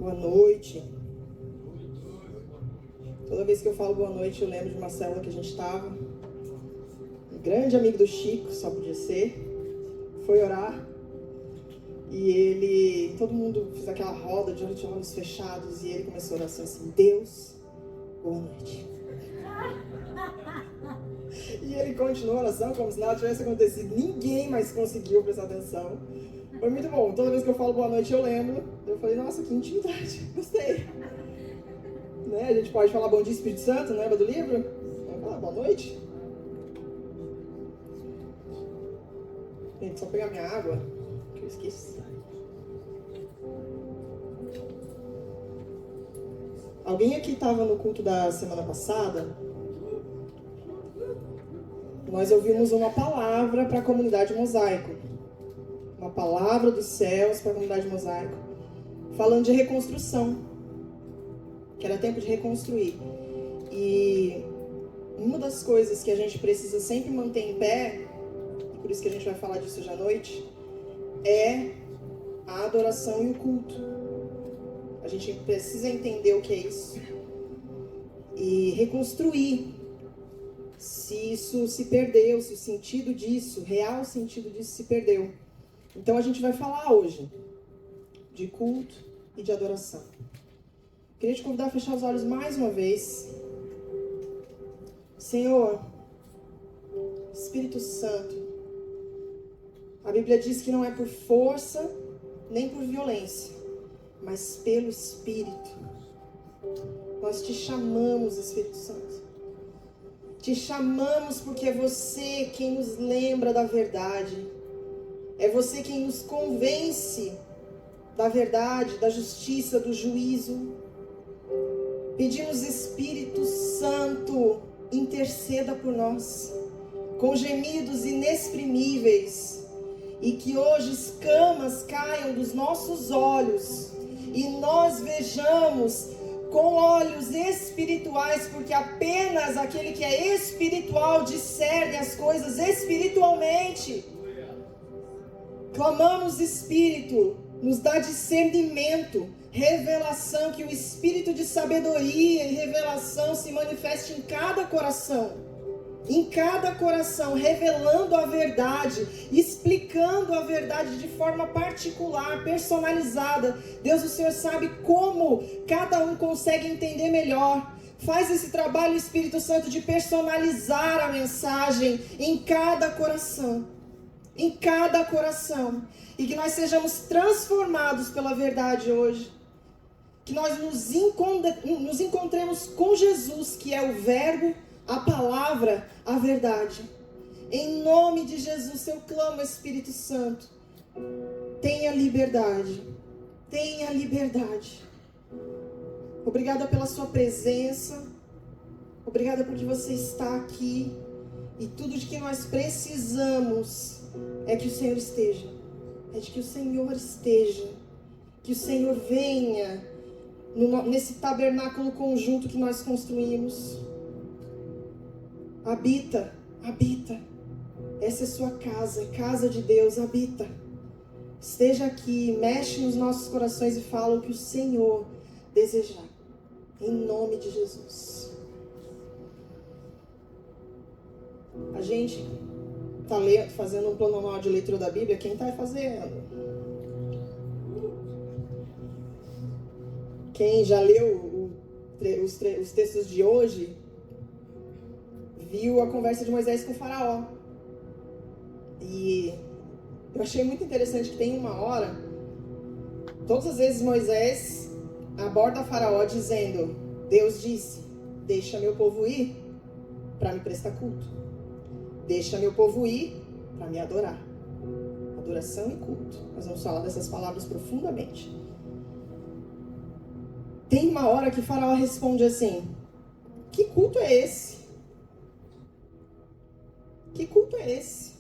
Boa noite. Toda vez que eu falo boa noite, eu lembro de uma célula que a gente estava. Um grande amigo do Chico, só podia ser. Foi orar. E todo mundo fez aquela roda de olhos fechados. E ele começou a orar assim, Deus, boa noite. E ele continuou a oração como se nada tivesse acontecido. Ninguém mais conseguiu prestar atenção. Foi muito bom. Toda vez que eu falo boa noite, eu lembro. Eu falei, nossa, que intimidade. Gostei. Né? A gente pode falar bom dia, Espírito Santo, lembra do livro? Vamos falar boa noite? Gente, só pegar minha água, que eu esqueci. Alguém aqui estava no culto da semana passada? Nós ouvimos uma palavra para a comunidade Mosaico. Uma palavra dos céus para a comunidade Mosaico. Falando de reconstrução. Que era tempo de reconstruir. E uma das coisas que a gente precisa sempre manter em pé, e por isso que a gente vai falar disso hoje à noite, é a adoração e o culto. A gente precisa entender o que é isso. E reconstruir. Se isso se perdeu, se o sentido disso, o real sentido disso se perdeu. Então a gente vai falar hoje de culto e de adoração. Queria te convidar a fechar os olhos mais uma vez. Senhor, Espírito Santo, a Bíblia diz que não é por força nem por violência, mas pelo Espírito. Nós te chamamos, Espírito Santo. Te chamamos porque é você quem nos lembra da verdade. É você quem nos convence da verdade, da justiça, do juízo. Pedimos, Espírito Santo, interceda por nós, com gemidos inexprimíveis, e que hoje escamas caiam dos nossos olhos, e nós vejamos com olhos espirituais, porque apenas aquele que é espiritual discerne as coisas espiritualmente. Clamamos, Espírito, nos dá discernimento, revelação, que o Espírito de sabedoria e revelação se manifeste em cada coração, revelando a verdade, explicando a verdade de forma particular, personalizada. Deus, o Senhor sabe como cada um consegue entender melhor. Faz esse trabalho, Espírito Santo, de personalizar a mensagem em cada coração. E que nós sejamos transformados pela verdade hoje. Que nós nos encontremos com Jesus, que é o Verbo, a palavra, a verdade. Em nome de Jesus, eu clamo, Espírito Santo. Tenha liberdade. Obrigada pela sua presença. Obrigada porque você está aqui. E tudo de que nós precisamos é que o Senhor esteja. Que o Senhor venha nesse tabernáculo conjunto que nós construímos. Habita. Essa é sua casa, casa de Deus, habita. Esteja aqui, mexe nos nossos corações e fala o que o Senhor desejar. Em nome de Jesus. A gente está fazendo um plano anual de leitura da Bíblia. Quem está fazendo? Quem já leu os textos de hoje, viu a conversa de Moisés com o faraó. E eu achei muito interessante que tem uma hora, todas as vezes Moisés aborda faraó dizendo, Deus disse, deixa meu povo ir para me prestar culto. Deixa meu povo ir para me adorar. Adoração e culto. Nós vamos falar dessas palavras profundamente. Tem uma hora que faraó responde assim, que culto é esse? Que culto é esse?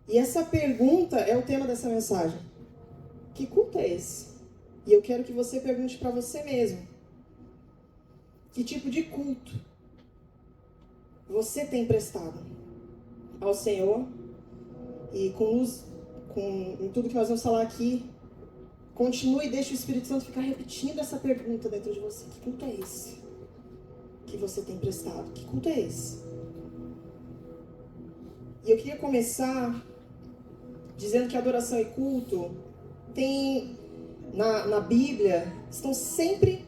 E essa pergunta é o tema dessa mensagem. Que culto é esse? E eu quero que você pergunte para você mesmo. Que tipo de culto você tem prestado ao Senhor? E em tudo que nós vamos falar aqui, continue e deixe o Espírito Santo ficar repetindo essa pergunta dentro de você. Que culto é esse que você tem prestado? Que culto é esse? E eu queria começar dizendo que adoração e culto tem, na Bíblia, estão sempre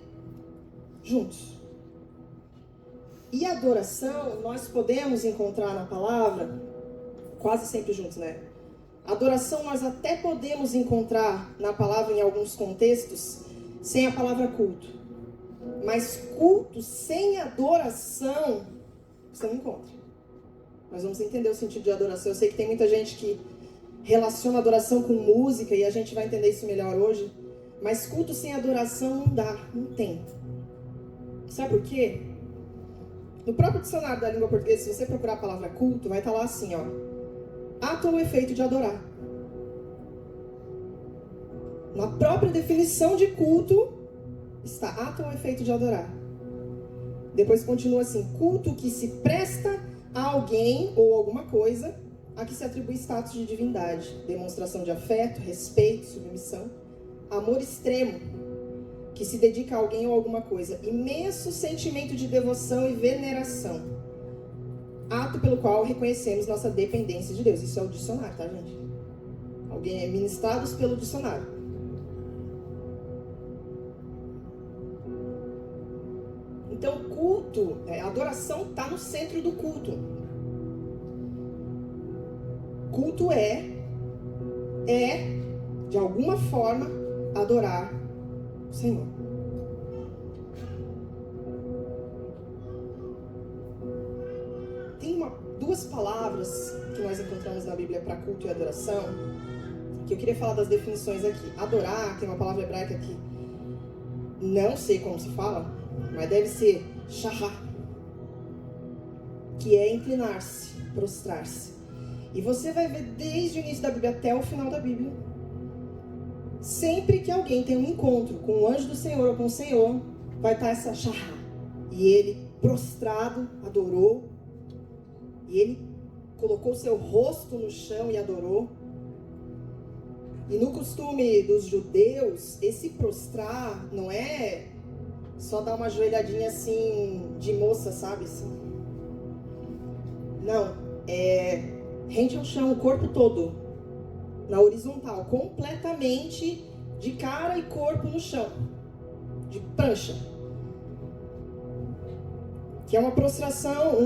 juntos. E adoração, nós podemos encontrar na palavra, quase sempre juntos, né? Adoração nós até podemos encontrar na palavra em alguns contextos, sem a palavra culto. Mas culto sem adoração, você não encontra. Nós vamos entender o sentido de adoração. Eu sei que tem muita gente que relaciona adoração com música, e a gente vai entender isso melhor hoje. Mas culto sem adoração não dá, não tem. Sabe por quê? No próprio dicionário da língua portuguesa, se você procurar a palavra culto, vai estar lá assim, ó. Ato ou efeito de adorar. Na própria definição de culto, está ato ou efeito de adorar. Depois continua assim, culto que se presta a alguém ou alguma coisa a que se atribui status de divindade, demonstração de afeto, respeito, submissão, amor extremo, que se dedica a alguém ou alguma coisa, imenso sentimento de devoção e veneração, ato pelo qual reconhecemos nossa dependência de Deus. Isso é o dicionário, tá, gente? Alguém é ministrados pelo dicionário. Então, culto, adoração está no centro do culto. Culto é, de alguma forma, adorar o Senhor. Tem duas palavras que nós encontramos na Bíblia para culto e adoração, que eu queria falar das definições aqui. Adorar, tem uma palavra hebraica que não sei como se fala, mas deve ser shahá, que é inclinar-se, prostrar-se. E você vai ver desde o início da Bíblia até o final da Bíblia, sempre que alguém tem um encontro com o anjo do Senhor ou com o Senhor, vai estar essa shahá. E ele, prostrado, adorou. E ele colocou seu rosto no chão e adorou. E no costume dos judeus, esse prostrar não é só dar uma joelhadinha assim, de moça, sabe? Assim. Não, é rente ao chão, o corpo todo, na horizontal, completamente de cara e corpo no chão, de prancha. Que é uma prostração,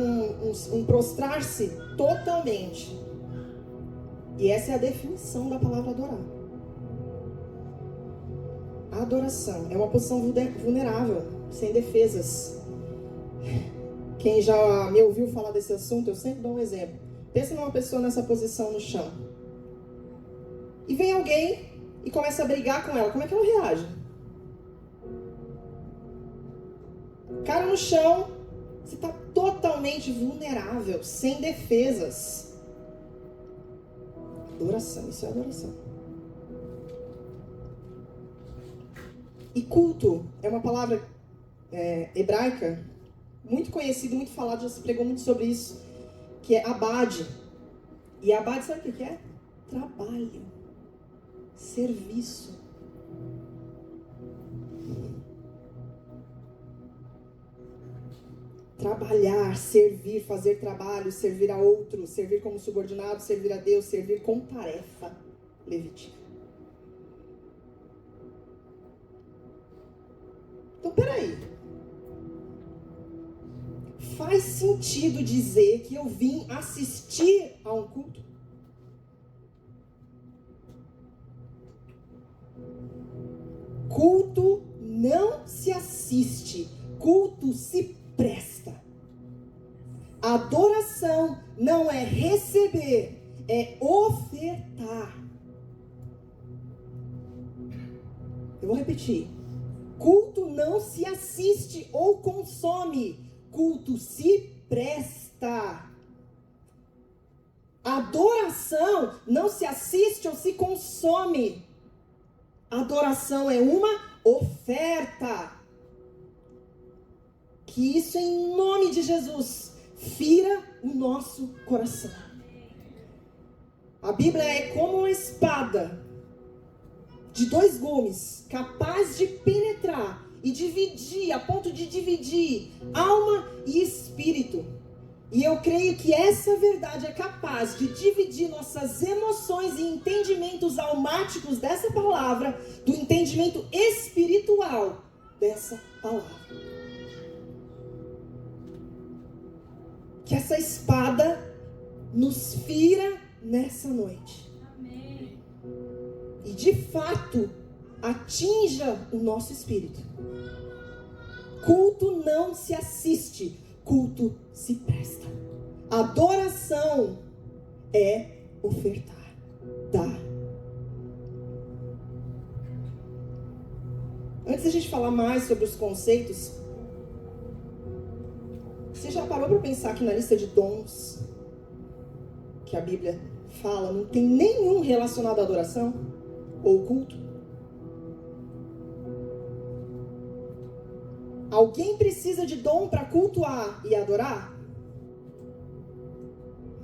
um prostrar-se totalmente. E essa é a definição da palavra adorar. A adoração é uma posição vulnerável, sem defesas. Quem já me ouviu falar desse assunto, eu sempre dou um exemplo. Pensa numa pessoa nessa posição no chão. E vem alguém e começa a brigar com ela. Como é que ela reage? Cara no chão, você está totalmente vulnerável, sem defesas. Adoração, isso é adoração. E culto é uma palavra hebraica muito conhecida, muito falada, já se pregou muito sobre isso, que é abade. E abade, sabe o que é? Trabalho, serviço. Trabalhar, servir, fazer trabalho, servir a outro, servir como subordinado, servir a Deus, servir com tarefa levítica. Então, peraí. Faz sentido dizer que eu vim assistir a um culto? Culto não se assiste, culto se presta. Adoração não é receber, é ofertar. Eu vou repetir. Culto não se assiste ou consome, culto se presta. Adoração não se assiste ou se consome. Adoração é uma oferta. Que isso, em nome de Jesus, fira o nosso coração. A Bíblia é como uma espada de dois gumes, capaz de penetrar e dividir, a ponto de dividir alma e espírito. E eu creio que essa verdade é capaz de dividir nossas emoções e entendimentos almáticos dessa palavra, do entendimento espiritual dessa palavra. Que essa espada nos fira nessa noite. Amém. E de fato atinja o nosso espírito. Culto não se assiste, culto se presta. Adoração é ofertar, dar. Antes da gente falar mais sobre os conceitos, você já parou para pensar que na lista de dons que a Bíblia fala, não tem nenhum relacionado à adoração ou culto? Alguém precisa de dom para cultuar e adorar?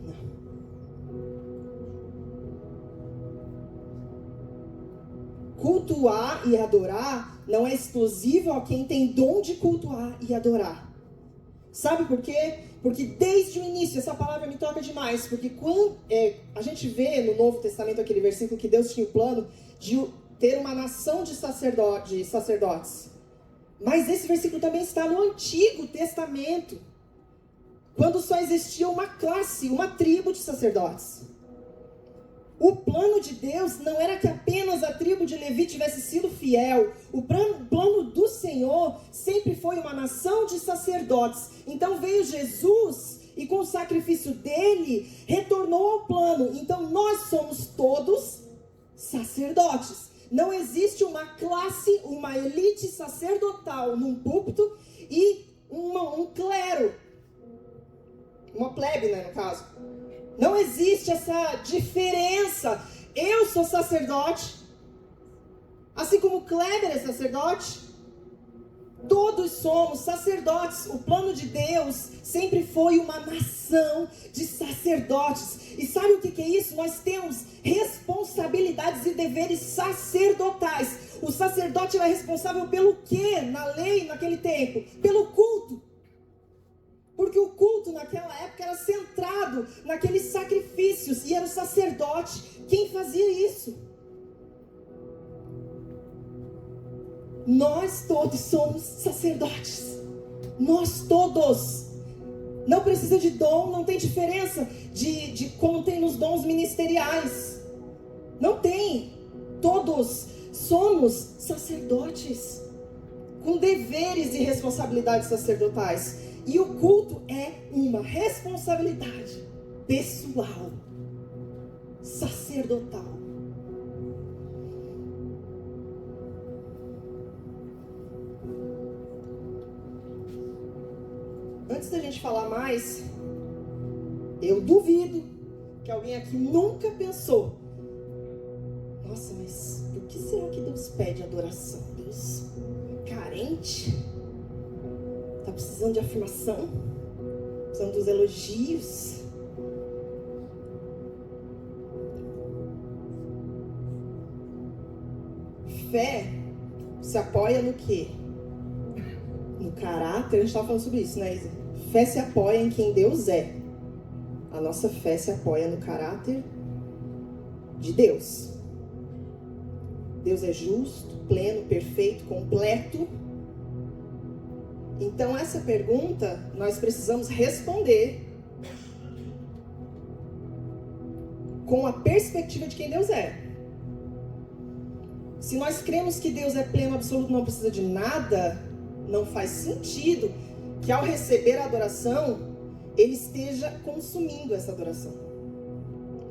Não. Cultuar e adorar não é exclusivo a quem tem dom de cultuar e adorar. Sabe por quê? Porque desde o início, essa palavra me toca demais, porque quando a gente vê no Novo Testamento aquele versículo que Deus tinha o plano de ter uma nação de sacerdotes. Mas esse versículo também está no Antigo Testamento, quando só existia uma classe, uma tribo de sacerdotes. O plano de Deus não era que apenas a tribo de Levi tivesse sido fiel. O plano do Senhor sempre foi uma nação de sacerdotes. Então veio Jesus e com o sacrifício dele retornou ao plano. Então nós somos todos sacerdotes. Não existe uma classe, uma elite sacerdotal num púlpito e um clero. Uma plebe, né, no caso. Não existe essa diferença. Eu sou sacerdote, assim como Kleber é sacerdote. Todos somos sacerdotes. O plano de Deus sempre foi uma nação de sacerdotes. E sabe o que é isso? Nós temos responsabilidades e deveres sacerdotais. O sacerdote era responsável pelo quê na lei naquele tempo? Pelo culto. Porque o culto naquela época era centrado naqueles sacrifícios. E era o sacerdote quem fazia isso. Nós todos somos sacerdotes. Nós todos. Não precisa de dom, não tem diferença de como tem nos dons ministeriais. Não tem. Todos somos sacerdotes. Com deveres e responsabilidades sacerdotais. E o culto é uma responsabilidade pessoal, sacerdotal. Antes da gente falar mais, eu duvido que alguém aqui nunca pensou: nossa, mas por que será que Deus pede adoração? Deus carente? Está precisando de afirmação? Precisando dos elogios? Fé se apoia no quê? No caráter. A gente estava falando sobre isso, né, Isa? Fé se apoia em quem Deus é. A nossa fé se apoia no caráter de Deus. Deus é justo, pleno, perfeito, completo. Então essa pergunta nós precisamos responder com a perspectiva de quem Deus é. Se nós cremos que Deus é pleno, absoluto, não precisa de nada, não faz sentido que ao receber a adoração, Ele esteja consumindo essa adoração.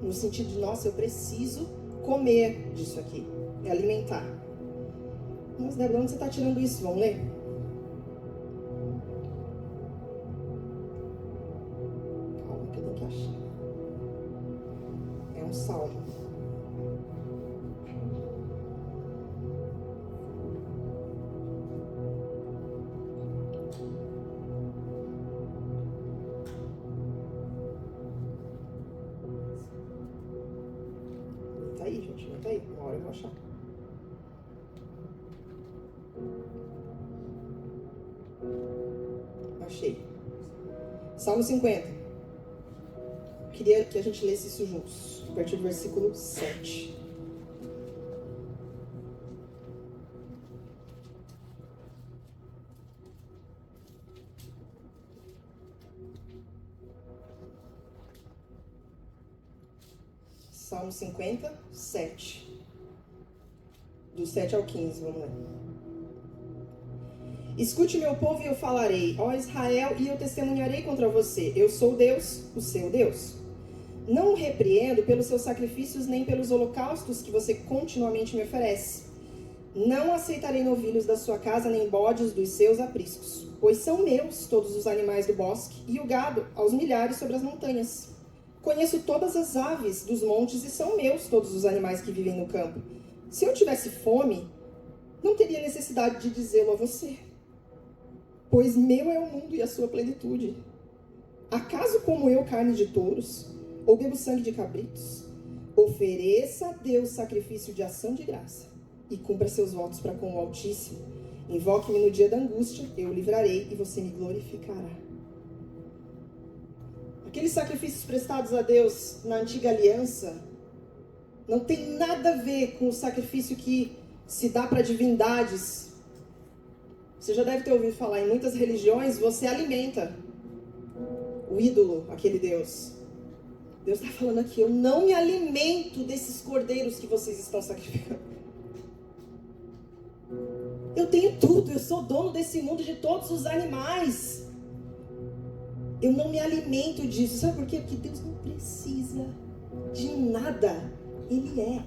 No sentido de, nossa, eu preciso comer disso aqui, me alimentar. Mas, Débora, onde você está tirando isso? Vamos ler? Calma que eu tenho que achar. É um salmo. Tá aí, gente, não tá aí. Uma hora eu vou achar. Achei. Salmo 50. Queria que a gente lesse isso juntos. A partir do versículo 7. Salmo 50, 7. Do 7 ao 15, vamos lá. Escute, meu povo, e eu falarei, ó Israel, e eu testemunharei contra você. Eu sou Deus, o seu Deus. Não o repreendo pelos seus sacrifícios, nem pelos holocaustos que você continuamente me oferece. Não aceitarei novilhos da sua casa, nem bodes dos seus apriscos, pois são meus todos os animais do bosque, e o gado aos milhares sobre as montanhas. Conheço todas as aves dos montes, e são meus todos os animais que vivem no campo. Se eu tivesse fome, não teria necessidade de dizê-lo a você. Pois meu é o mundo e a sua plenitude. Acaso como eu carne de touros, ou bebo sangue de cabritos? Ofereça a Deus sacrifício de ação de graça, e cumpra seus votos para com o Altíssimo. Invoque-me no dia da angústia, eu o livrarei, e você me glorificará. Aqueles sacrifícios prestados a Deus na antiga aliança não tem nada a ver com o sacrifício que se dá para divindades. Você já deve ter ouvido falar, em muitas religiões você alimenta o ídolo, aquele Deus. Deus está falando aqui, eu não me alimento desses cordeiros que vocês estão sacrificando. Eu tenho tudo, eu sou dono desse mundo, de todos os animais. Eu não me alimento disso. Sabe por quê? Porque Deus não precisa de nada. Ele é.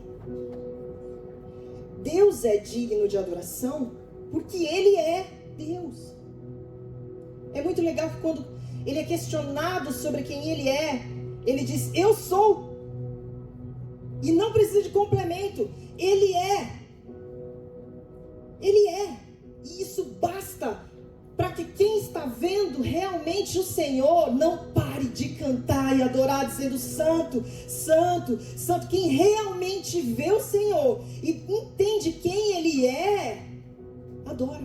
Deus é digno de adoração porque Ele é Deus. É muito legal que quando Ele é questionado sobre quem Ele é, Ele diz, eu sou. E não precisa de complemento. Ele é. Ele é. E isso basta para que quem está vendo realmente o Senhor não pare de cantar e adorar, dizendo santo, santo, santo. Quem realmente vê o Senhor e entende quem Ele é, adora.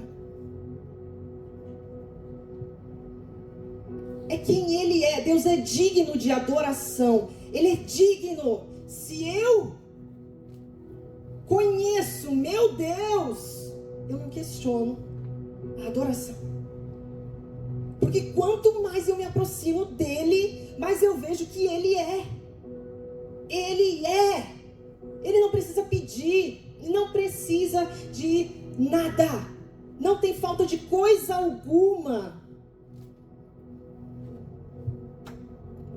É quem Ele é. Deus é digno de adoração. Ele é digno. Se eu conheço meu Deus, eu não questiono a adoração. Porque quanto mais eu me aproximo dele, mais eu vejo que Ele é. Ele é. Ele não precisa pedir, não precisa de nada. Não tem falta de coisa alguma.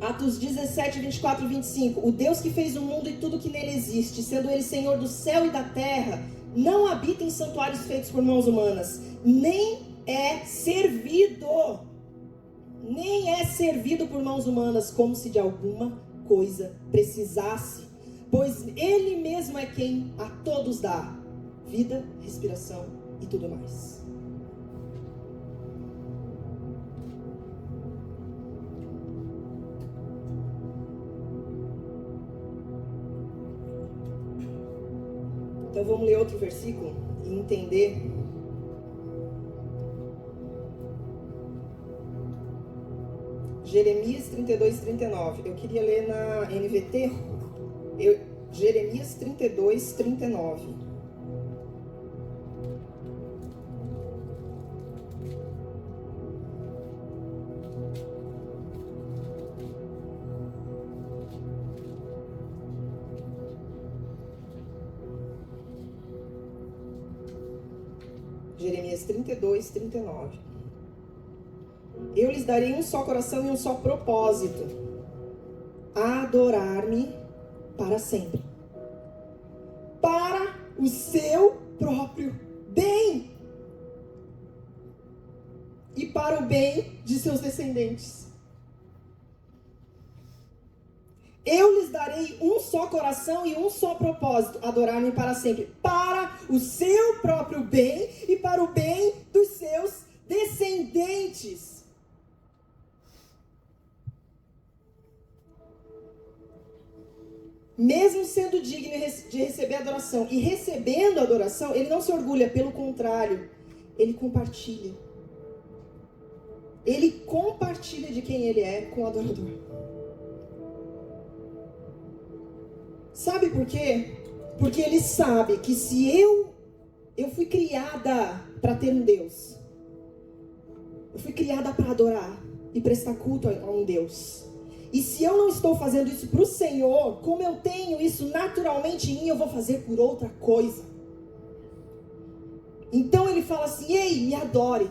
Atos 17, 24 e 25. O Deus que fez o mundo e tudo que nele existe, sendo Ele Senhor do céu e da terra, não habita em santuários feitos por mãos humanas, nem é servido por mãos humanas, como se de alguma coisa precisasse, pois Ele mesmo é quem a todos dá vida, respiração e tudo mais. Então vamos ler outro versículo e entender. Jeremias 32, 39. Eu queria ler na NVT. Jeremias 32, 39. Jeremias 32, 39. Eu lhes darei um só coração e um só propósito: adorar-me para sempre, para o seu próprio bem e para o bem de seus descendentes. Eu lhes darei um só coração e um só propósito: adorar-me para sempre, para o seu próprio bem e para o bem dos seus descendentes. Mesmo sendo digno de receber adoração e recebendo adoração, ele não se orgulha, pelo contrário, Ele compartilha. Ele compartilha de quem ele é com o adorador. Sabe por quê? Porque ele sabe que se eu fui criada para ter um Deus. Eu fui criada para adorar e prestar culto a um Deus. E se eu não estou fazendo isso para o Senhor, como eu tenho isso naturalmente em mim, eu vou fazer por outra coisa. Então ele fala assim: ei, me adore.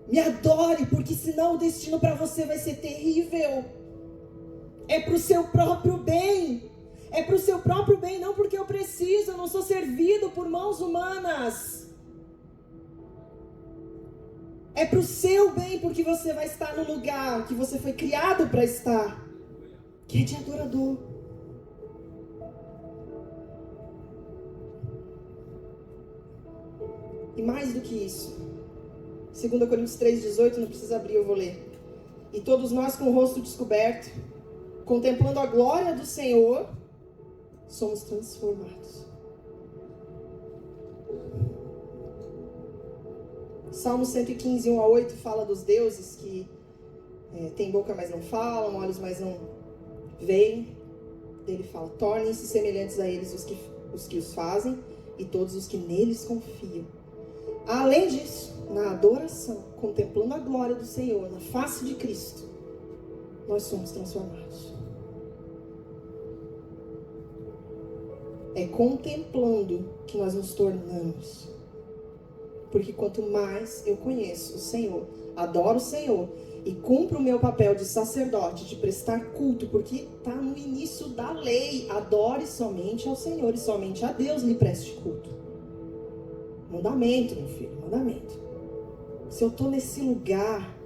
Me adore, porque senão o destino para você vai ser terrível. É para o seu próprio bem. É para o seu próprio bem, não porque eu preciso, eu não sou servido por mãos humanas. É para o seu bem, porque você vai estar no lugar que você foi criado para estar, que é de adorador. E mais do que isso, 2 Coríntios 3,18, não precisa abrir, eu vou ler. E todos nós com o rosto descoberto, contemplando a glória do Senhor, somos transformados. Salmo 115, 1-8 fala dos deuses que têm boca, mas não falam, olhos, mas não veem. Ele fala: tornem-se semelhantes a eles os que os fazem e todos os que neles confiam. Além disso, na adoração, contemplando a glória do Senhor, na face de Cristo, nós somos transformados. É contemplando que nós nos tornamos. Porque quanto mais eu conheço o Senhor, adoro o Senhor e cumpro o meu papel de sacerdote, de prestar culto, porque está no início da lei: adore somente ao Senhor e somente a Deus lhe preste culto. Mandamento, meu filho, mandamento. Se eu estou nesse lugar,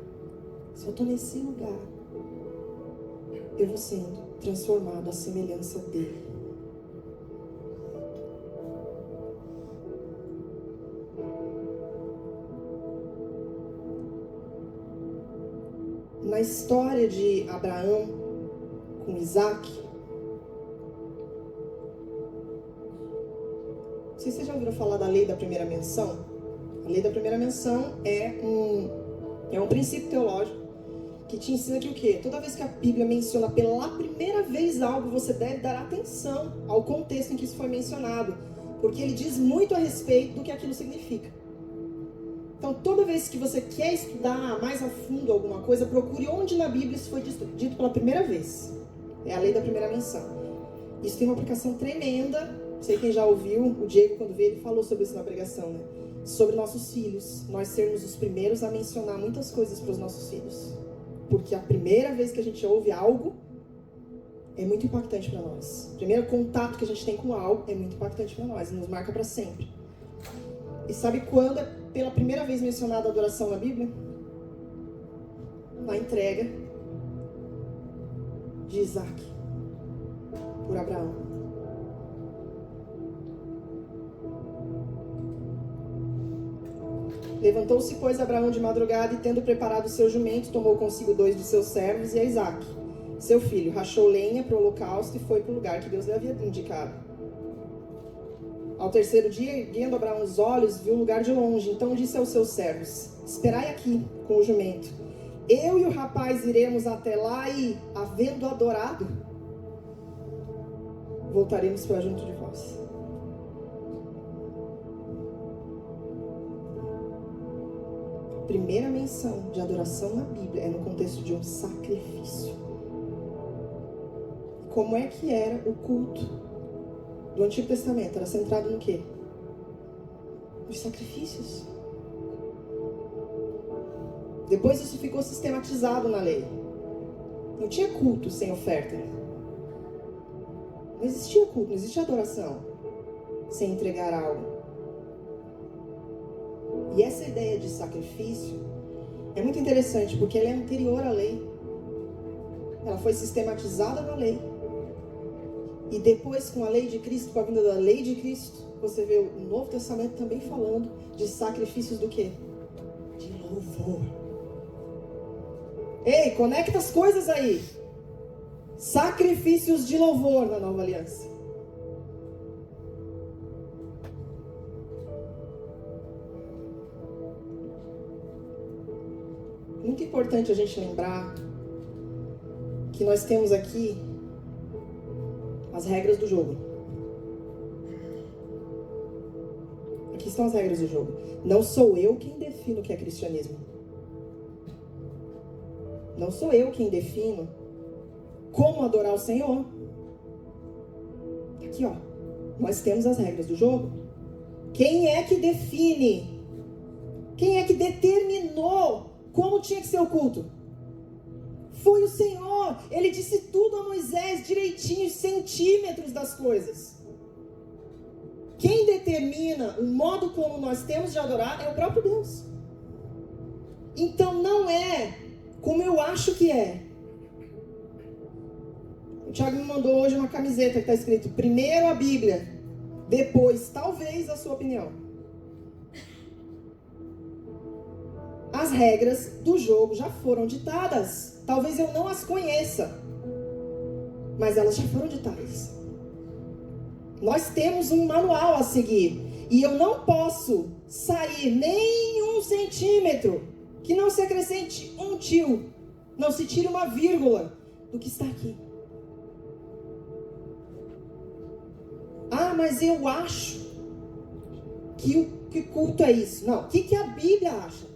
eu vou sendo transformado à semelhança dele. Na história de Abraão com Isaac, não sei se vocês já ouviram falar da lei da primeira menção. A lei da primeira menção é um princípio teológico que te ensina que o quê? Toda vez que a Bíblia menciona pela primeira vez algo, você deve dar atenção ao contexto em que isso foi mencionado, porque ele diz muito a respeito do que aquilo significa. Então, toda vez que você quer estudar mais a fundo alguma coisa, procure onde na Bíblia isso foi dito pela primeira vez. É a lei da primeira menção. Isso tem uma aplicação tremenda. Não sei quem já ouviu, o Diego, quando veio, ele falou sobre isso na pregação, né? Sobre nossos filhos. Nós sermos os primeiros a mencionar muitas coisas para os nossos filhos. Porque a primeira vez que a gente ouve algo é muito impactante para nós. O primeiro contato que a gente tem com algo é muito impactante para nós e nos marca para sempre. E sabe quando é pela primeira vez mencionada a adoração na Bíblia? Na entrega de Isaac por Abraão. Levantou-se, pois, Abraão de madrugada e, tendo preparado o seu jumento, tomou consigo 2 de seus servos e a Isaac, seu filho, rachou lenha para o holocausto e foi para o lugar que Deus lhe havia indicado. Ao terceiro dia, erguendo Abraão os olhos, viu o lugar de longe. Então disse aos seus servos: esperai aqui com o jumento. Eu e o rapaz iremos até lá e, havendo adorado, voltaremos para junto de vós. A primeira menção de adoração na Bíblia é no contexto de um sacrifício. Como é que era o culto do Antigo Testamento? Era centrado no quê? Nos sacrifícios. Depois isso ficou sistematizado na lei. Não tinha culto sem oferta. Não existia culto, não existia adoração sem entregar algo. E essa ideia de sacrifício é muito interessante, porque ela é anterior à lei. Ela foi sistematizada na lei. E depois, com a lei de Cristo, com a vinda da lei de Cristo, você vê o Novo Testamento também falando de sacrifícios do quê? De louvor. Ei, conecta as coisas aí. Sacrifícios de louvor na Nova Aliança. muito importante a gente lembrar que nós temos aqui as regras do jogo. Aqui estão as regras do jogo. Não sou eu quem defino o que é cristianismo. Não sou eu quem defino como adorar o Senhor. Aqui, ó. Nós temos as regras do jogo. Quem é que define? Quem é que determinou como tinha que ser o culto? Foi o Senhor. Ele disse tudo a Moisés, direitinho, centímetros das coisas. Quem determina o modo como nós temos de adorar é o próprio Deus. Então não é como eu acho que é. O Thiago me mandou hoje uma camiseta que está escrito: primeiro a Bíblia, depois talvez a sua opinião. As regras do jogo já foram ditadas. Talvez eu não as conheça, mas elas já foram ditadas. Nós temos um manual a seguir. E eu não posso sair nem 1 centímetro que não se acrescente um tio, não se tire uma vírgula do que está aqui. Ah, mas eu acho que culto é isso. Não, o que a Bíblia acha?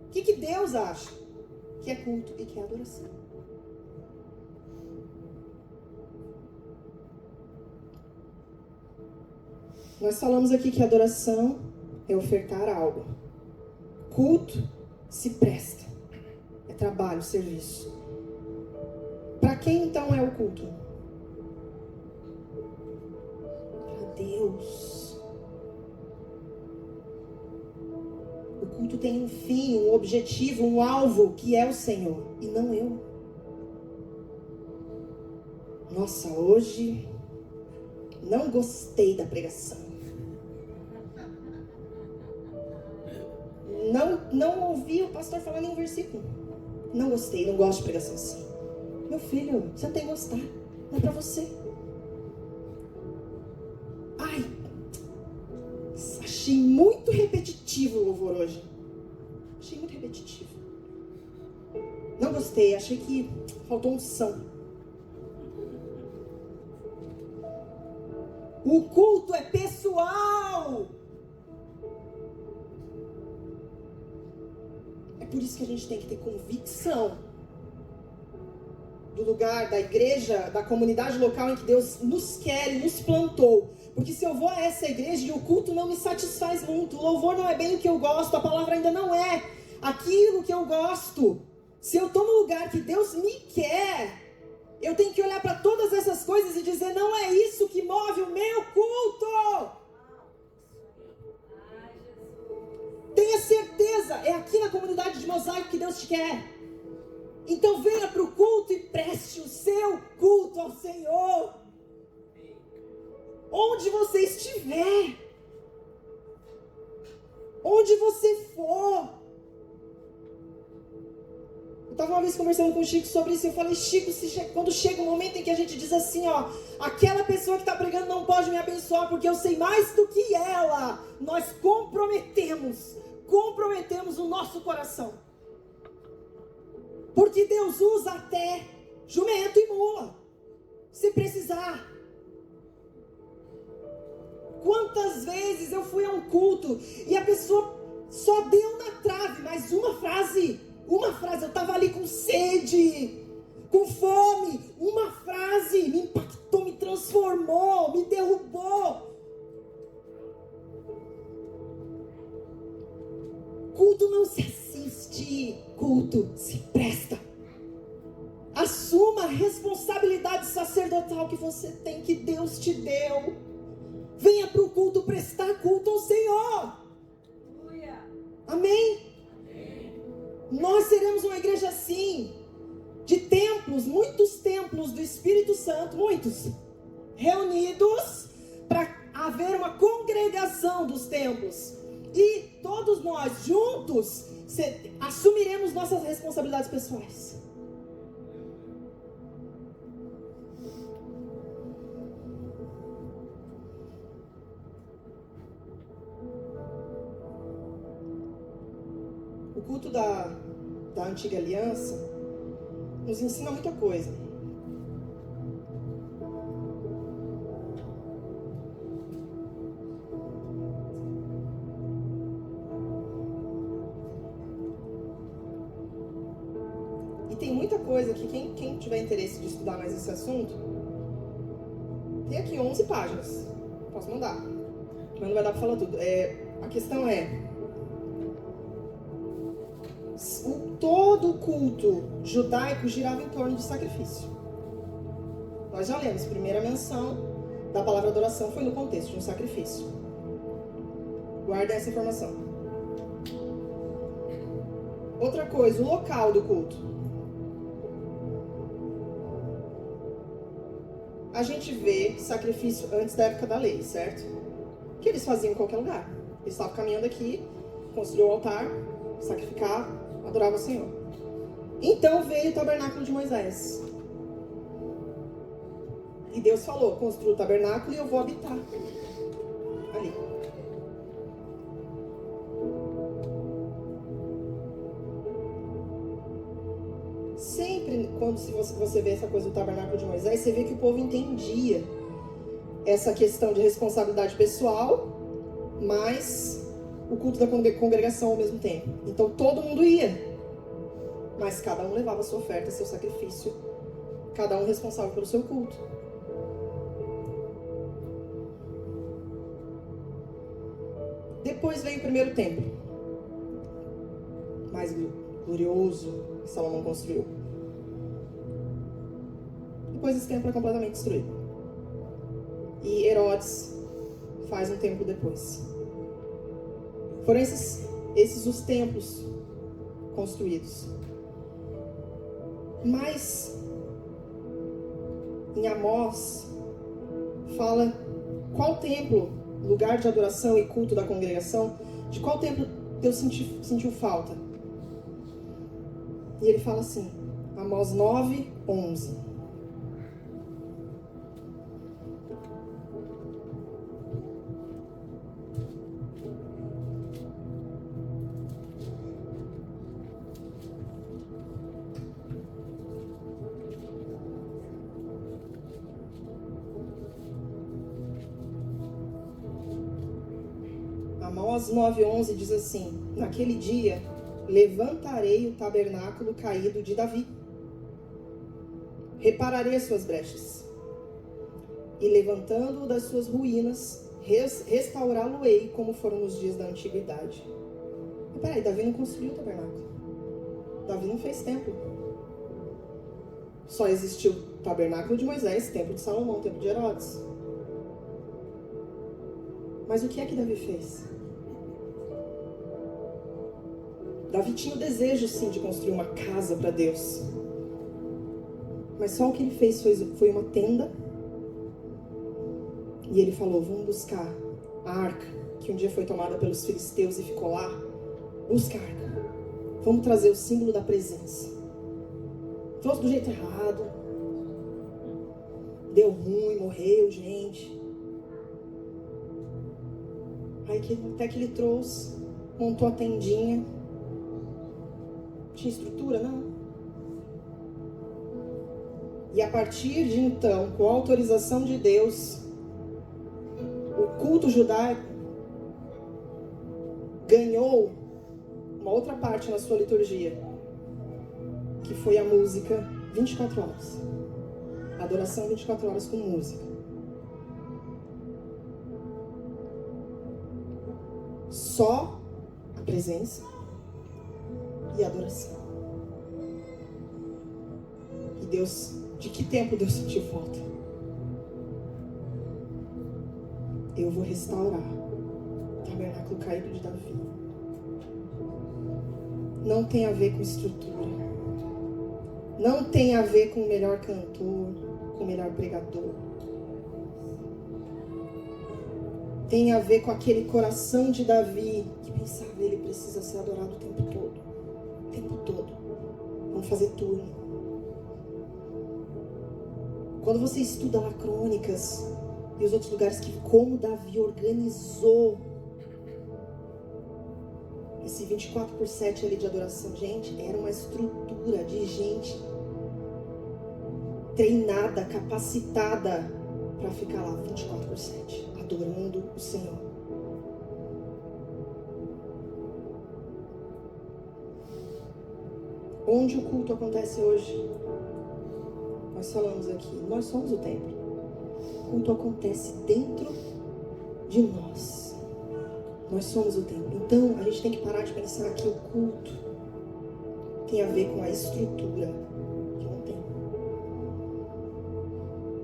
O que Deus acha que é culto e que é adoração? Nós falamos aqui que adoração é ofertar algo. Culto se presta. É trabalho, serviço. Para quem então é o culto? Para Deus. O culto tem um fim, um objetivo, um alvo, que é o Senhor, e não eu. Nossa, hoje não gostei da pregação. Não ouvi o pastor falando em um versículo. Não gostei, não gosto de pregação assim. Meu filho, você não tem que gostar. Não é pra você. Ai, achei muito repetitivo o louvor hoje. Achei muito repetitivo. Não gostei, achei que faltou unção. O culto é pessoal. É por isso que a gente tem que ter convicção do lugar, da igreja, da comunidade local em que Deus nos quer e nos plantou. Porque se eu vou a essa igreja e o culto não me satisfaz muito, o louvor não é bem o que eu gosto, a palavra ainda não é aquilo que eu gosto. Se eu estou no lugar que Deus me quer, eu tenho que olhar para todas essas coisas e dizer: não é isso que move o meu culto. Tenha certeza, é aqui na comunidade de Mosaico que Deus te quer. Então venha para o culto e preste o seu culto ao Senhor. Onde você estiver, onde você for. Eu estava uma vez conversando com o Chico sobre isso, e eu falei: Chico, quando chega um momento em que a gente diz assim, ó, aquela pessoa que está pregando não pode me abençoar porque eu sei mais do que ela, nós comprometemos o nosso coração. Porque Deus usa até jumento e mula, se precisar. Quantas vezes eu fui a um culto e a pessoa só deu na trave, mas uma frase, eu estava ali com sede, com fome, uma frase me impactou, me transformou, me derrubou. Culto não se assiste, culto se presta. Assuma a responsabilidade sacerdotal que você tem, que Deus te deu. Venha para o culto prestar culto ao Senhor. Amém? Nós seremos uma igreja assim, de templos, muitos templos do Espírito Santo, muitos, reunidos para haver uma congregação dos templos. E todos nós juntos assumiremos nossas responsabilidades pessoais. O culto da da antiga aliança nos ensina muita coisa. E tem muita coisa que quem tiver interesse de estudar mais esse assunto, tem aqui 11 páginas. Posso mandar, mas não vai dar para falar tudo. A questão é, todo o culto judaico girava em torno de sacrifício. Nós já lemos, primeira menção da palavra adoração foi no contexto de um sacrifício. Guarda essa informação. Outra coisa, o local do culto. A gente vê sacrifício antes da época da lei, certo? Que eles faziam em qualquer lugar. Eles estavam caminhando aqui, construiu o altar, sacrificava, adorava o Senhor. Então veio o tabernáculo de Moisés. E Deus falou, construa o tabernáculo e eu vou habitar ali. Sempre, quando você vê essa coisa do tabernáculo de Moisés, você vê que o povo entendia essa questão de responsabilidade pessoal, mas o culto da congregação ao mesmo tempo. Então todo mundo ia, mas cada um levava a sua oferta, seu sacrifício, cada um responsável pelo seu culto. Depois veio o primeiro templo, mais glorioso, que Salomão construiu. Depois esse templo é completamente destruído. E Herodes faz um templo depois. Foram esses os templos construídos. Mas em Amós fala qual templo, lugar de adoração e culto da congregação, de qual templo Deus sentiu falta. E ele fala assim, Amós 9:11. Amós 9:11 diz assim, naquele dia levantarei o tabernáculo caído de Davi, repararei as suas brechas, e levantando-o das suas ruínas, restaurá-lo-ei como foram nos dias da antiguidade. Mas peraí, Davi não construiu o tabernáculo, Davi não fez templo, só existiu o tabernáculo de Moisés, templo de Salomão, templo de Herodes. Mas o que é que Davi fez? Davi tinha o desejo, sim, de construir uma casa para Deus. Mas só o que ele fez foi uma tenda. E ele falou, vamos buscar a arca, que um dia foi tomada pelos filisteus e ficou lá. Busca a arca. Vamos trazer o símbolo da presença. Trouxe do jeito errado. Deu ruim, morreu gente. Aí até que ele trouxe, montou a tendinha. Tinha estrutura? Não. E a partir de então, com a autorização de Deus, o culto judaico ganhou uma outra parte na sua liturgia, que foi a música 24 horas. A adoração 24 horas com música. Só a presença e a adoração. E Deus, de que tempo Deus sentiu falta? Eu vou restaurar o tabernáculo caído de Davi. Não tem a ver com estrutura. Não tem a ver com o melhor cantor, com o melhor pregador. Tem a ver com aquele coração de Davi que pensava, ele precisa ser adorado o tempo todo. O tempo todo. Vamos fazer turno. Quando você estuda lá Crônicas e os outros lugares, que como Davi organizou esse 24/7 ali de adoração, gente, era uma estrutura de gente treinada, capacitada para ficar lá 24/7, adorando o Senhor. Onde o culto acontece hoje? Nós falamos aqui, nós somos o templo. O culto acontece dentro de nós. Nós somos o templo. Então, a gente tem que parar de pensar que o culto tem a ver com a estrutura de um templo.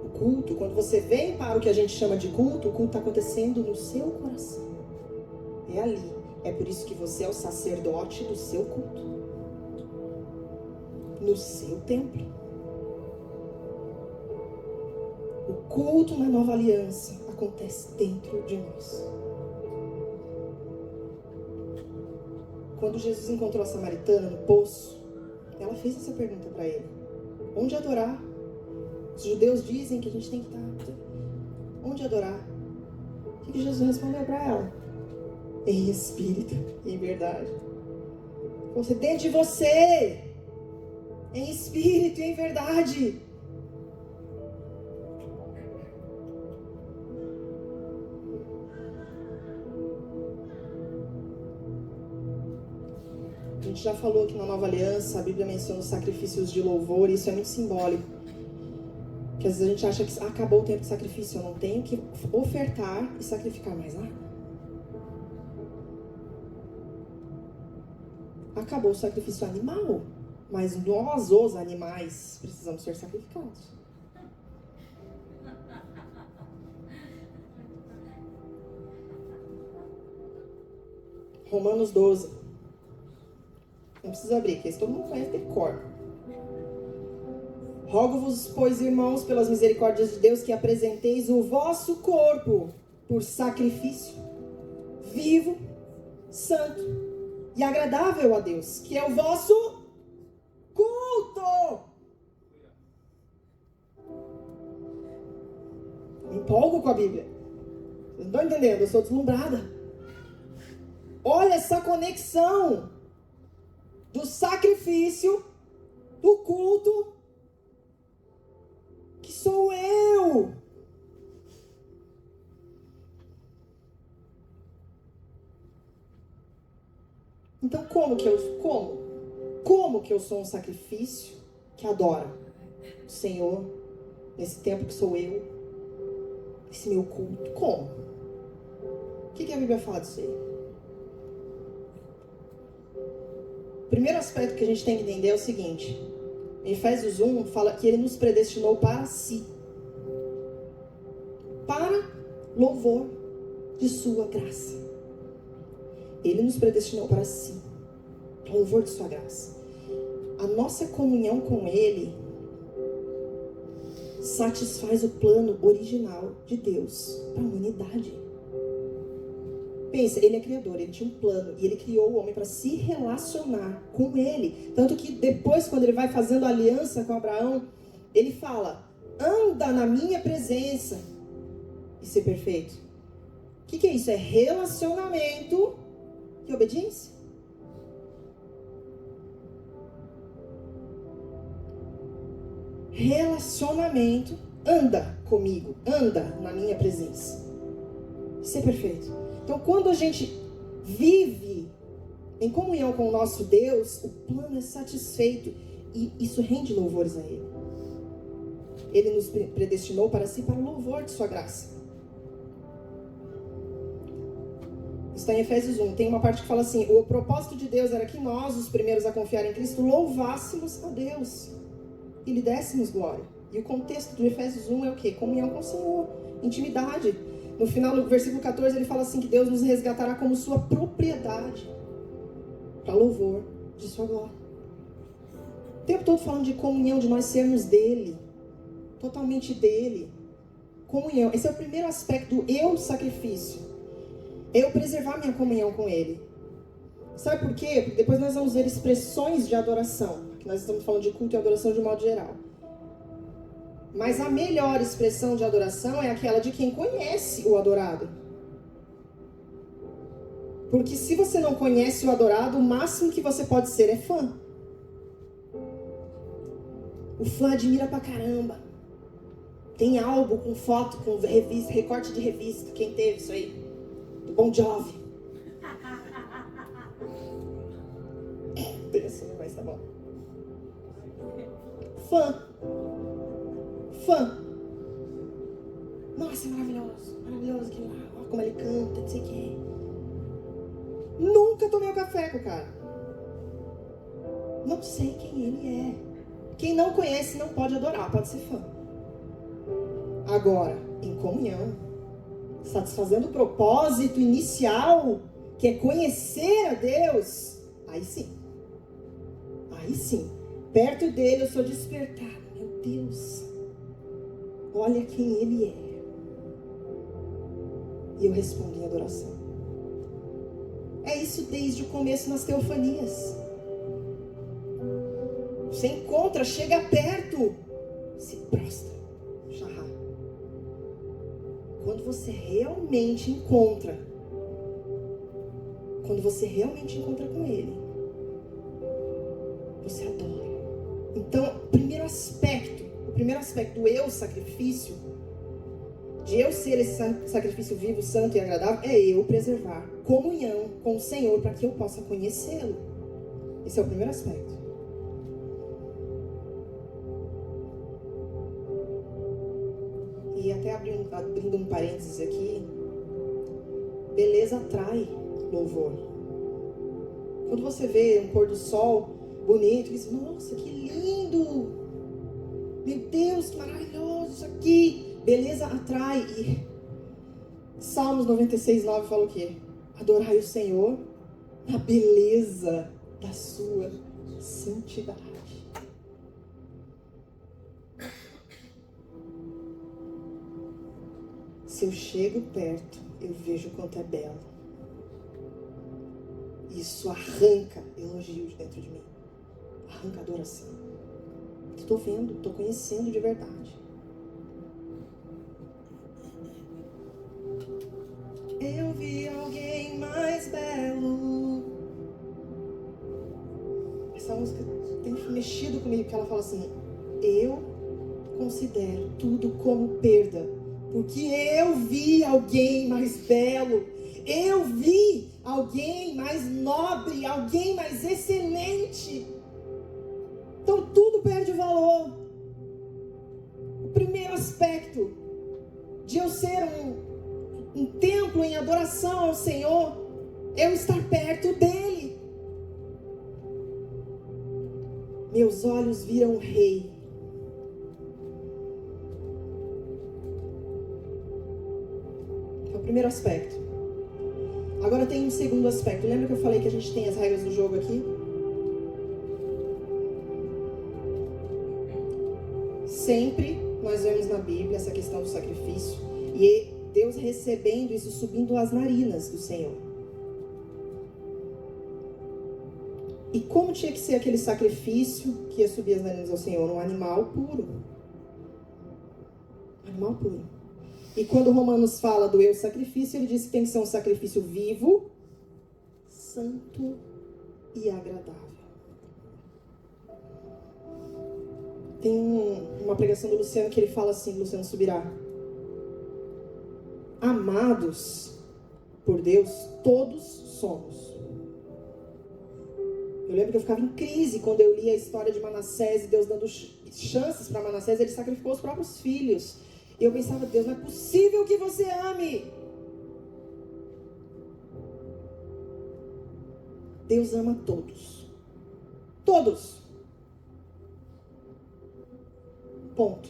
O culto, quando você vem para o que a gente chama de culto, o culto está acontecendo no seu coração. É ali. É por isso que você é o sacerdote do seu culto. No seu templo. O culto na nova aliança acontece dentro de nós. Quando Jesus encontrou a samaritana no poço, ela fez essa pergunta para ele: onde adorar? Os judeus dizem que a gente tem que estar. Onde adorar? O que Jesus respondeu para ela? Em espírito e em verdade. Você dentro de você, em espírito e em verdade. A gente já falou que na Nova Aliança a Bíblia menciona os sacrifícios de louvor, e isso é muito simbólico. Porque às vezes a gente acha que acabou o tempo de sacrifício, eu não tenho que ofertar e sacrificar mais nada. Acabou o sacrifício animal, mas nós, os animais, precisamos ser sacrificados. Romanos 12. Não precisa abrir, que esse todo mundo conhece de cor. Rogo-vos, pois, irmãos, pelas misericórdias de Deus, que apresenteis o vosso corpo por sacrifício vivo, santo e agradável a Deus, que é o vosso culto. Me empolgo com a Bíblia. Vocês não estão entendendo? Eu sou deslumbrada. Olha essa conexão do sacrifício, do culto, que sou eu. Então como que eu sou um sacrifício que adora o Senhor nesse tempo que sou eu, esse meu culto? Como? O que a Bíblia fala disso aí? O primeiro aspecto que a gente tem que entender é o seguinte: em Efésios 1 fala que ele nos predestinou para si, para louvor de sua graça. Ele nos predestinou para si, para louvor de sua graça. A nossa comunhão com ele satisfaz o plano original de Deus para a humanidade. Pensa, ele é criador, ele tinha um plano e ele criou o homem para se relacionar com ele. Tanto que depois, quando ele vai fazendo aliança com Abraão, ele fala: anda na minha presença e ser perfeito. O que é isso? É relacionamento e obediência. Relacionamento, anda comigo, anda na minha presença e ser perfeito. Então, quando a gente vive em comunhão com o nosso Deus, o plano é satisfeito e isso rende louvores a Ele. Ele nos predestinou para si, para o louvor de sua graça. Está em Efésios 1, tem uma parte que fala assim: o propósito de Deus era que nós, os primeiros a confiar em Cristo, louvássemos a Deus e lhe dessemos glória. E o contexto do Efésios 1 é o quê? Comunhão com o Senhor, intimidade. No final, no versículo 14, ele fala assim que Deus nos resgatará como sua propriedade, para louvor de sua glória. O tempo todo falando de comunhão, de nós sermos dele, totalmente dele. Comunhão, esse é o primeiro aspecto do eu sacrifício. Eu preservar minha comunhão com ele. Sabe por quê? Porque depois nós vamos ver expressões de adoração, que nós estamos falando de culto e adoração de um modo geral. Mas a melhor expressão de adoração é aquela de quem conhece o adorado. Porque se você não conhece o adorado, o máximo que você pode ser é fã. O fã admira pra caramba. Tem álbum com foto, com revista, recorte de revista. Quem teve isso aí? Do Bon Jovi. Tem assim, mas tá bom. Fã. Nossa, é maravilhoso. Maravilhoso aquilo lá. Olha como ele canta, não sei o quê. Nunca tomei um café com o cara. Não sei quem ele é. Quem não conhece não pode adorar, pode ser fã. Agora, em comunhão, satisfazendo o propósito inicial, que é conhecer a Deus, aí sim. Perto dele eu sou despertado. Meu Deus, olha quem ele é. E eu respondo em adoração. É isso desde o começo nas teofanias. Você encontra, chega perto, se prostra. Quando você realmente encontra com ele, você adora. Então, o primeiro aspecto do eu sacrifício, de eu ser esse sacrifício vivo, santo e agradável, é eu preservar comunhão com o Senhor para que eu possa conhecê-lo. Esse é o primeiro aspecto. E até abrindo um parênteses aqui, beleza atrai louvor. Quando você vê um pôr do sol bonito, diz, nossa, que lindo! Meu Deus, que maravilhoso isso aqui! Beleza atrai. E Salmos 96:9 fala o quê? Adorai o Senhor na beleza da sua santidade. Se eu chego perto, eu vejo o quanto é belo. Isso arranca elogio de dentro de mim. Arranca adoração. Estou vendo, estou conhecendo de verdade. Eu vi alguém mais belo. Essa música tem mexido comigo, porque ela fala assim: eu considero tudo como perda, porque eu vi alguém mais belo, eu vi alguém mais nobre, alguém mais excelente. Então tudo perde valor. O primeiro aspecto de eu ser um templo em adoração ao Senhor, eu estar perto dele. Meus olhos viram o Rei. É o primeiro aspecto. Agora tem um segundo aspecto. Lembra que eu falei que a gente tem as regras do jogo aqui? Sempre nós vemos na Bíblia essa questão do sacrifício e Deus recebendo isso, subindo as narinas do Senhor. E como tinha que ser aquele sacrifício que ia subir as narinas ao Senhor? Um animal puro. Animal puro. E quando Romanos fala do eu sacrifício, ele diz que tem que ser um sacrifício vivo, santo e agradável. Tem uma pregação do Luciano que ele fala assim, Luciano Subirá: amados por Deus, todos somos. Eu lembro que eu ficava em crise quando eu lia a história de Manassés e Deus dando chances para Manassés. Ele sacrificou os próprios filhos. E eu pensava, Deus, não é possível que você ame. Deus ama todos. Todos. Ponto.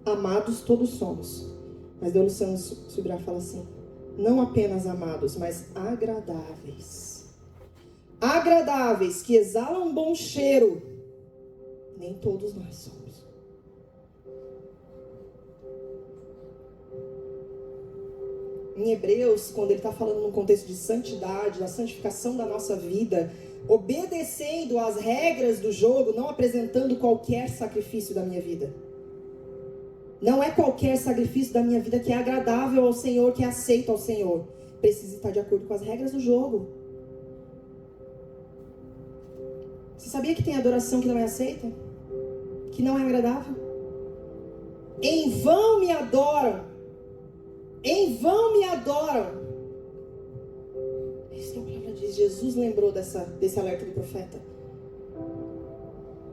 Amados todos somos. Mas Deus, Luciano Subirá fala assim: não apenas amados, mas agradáveis. Agradáveis, que exalam um bom cheiro. Nem todos nós somos. Em Hebreus, quando ele está falando num contexto de santidade, da santificação da nossa vida, obedecendo às regras do jogo, não apresentando qualquer sacrifício da minha vida. Não é qualquer sacrifício da minha vida que é agradável ao Senhor, que é aceito ao Senhor. precisa estar de acordo com as regras do jogo. Você sabia que tem adoração que não é aceita? Que não é agradável? Em vão me adoram. Em vão me adoram. É isso que a palavra diz. Jesus lembrou desse alerta do profeta.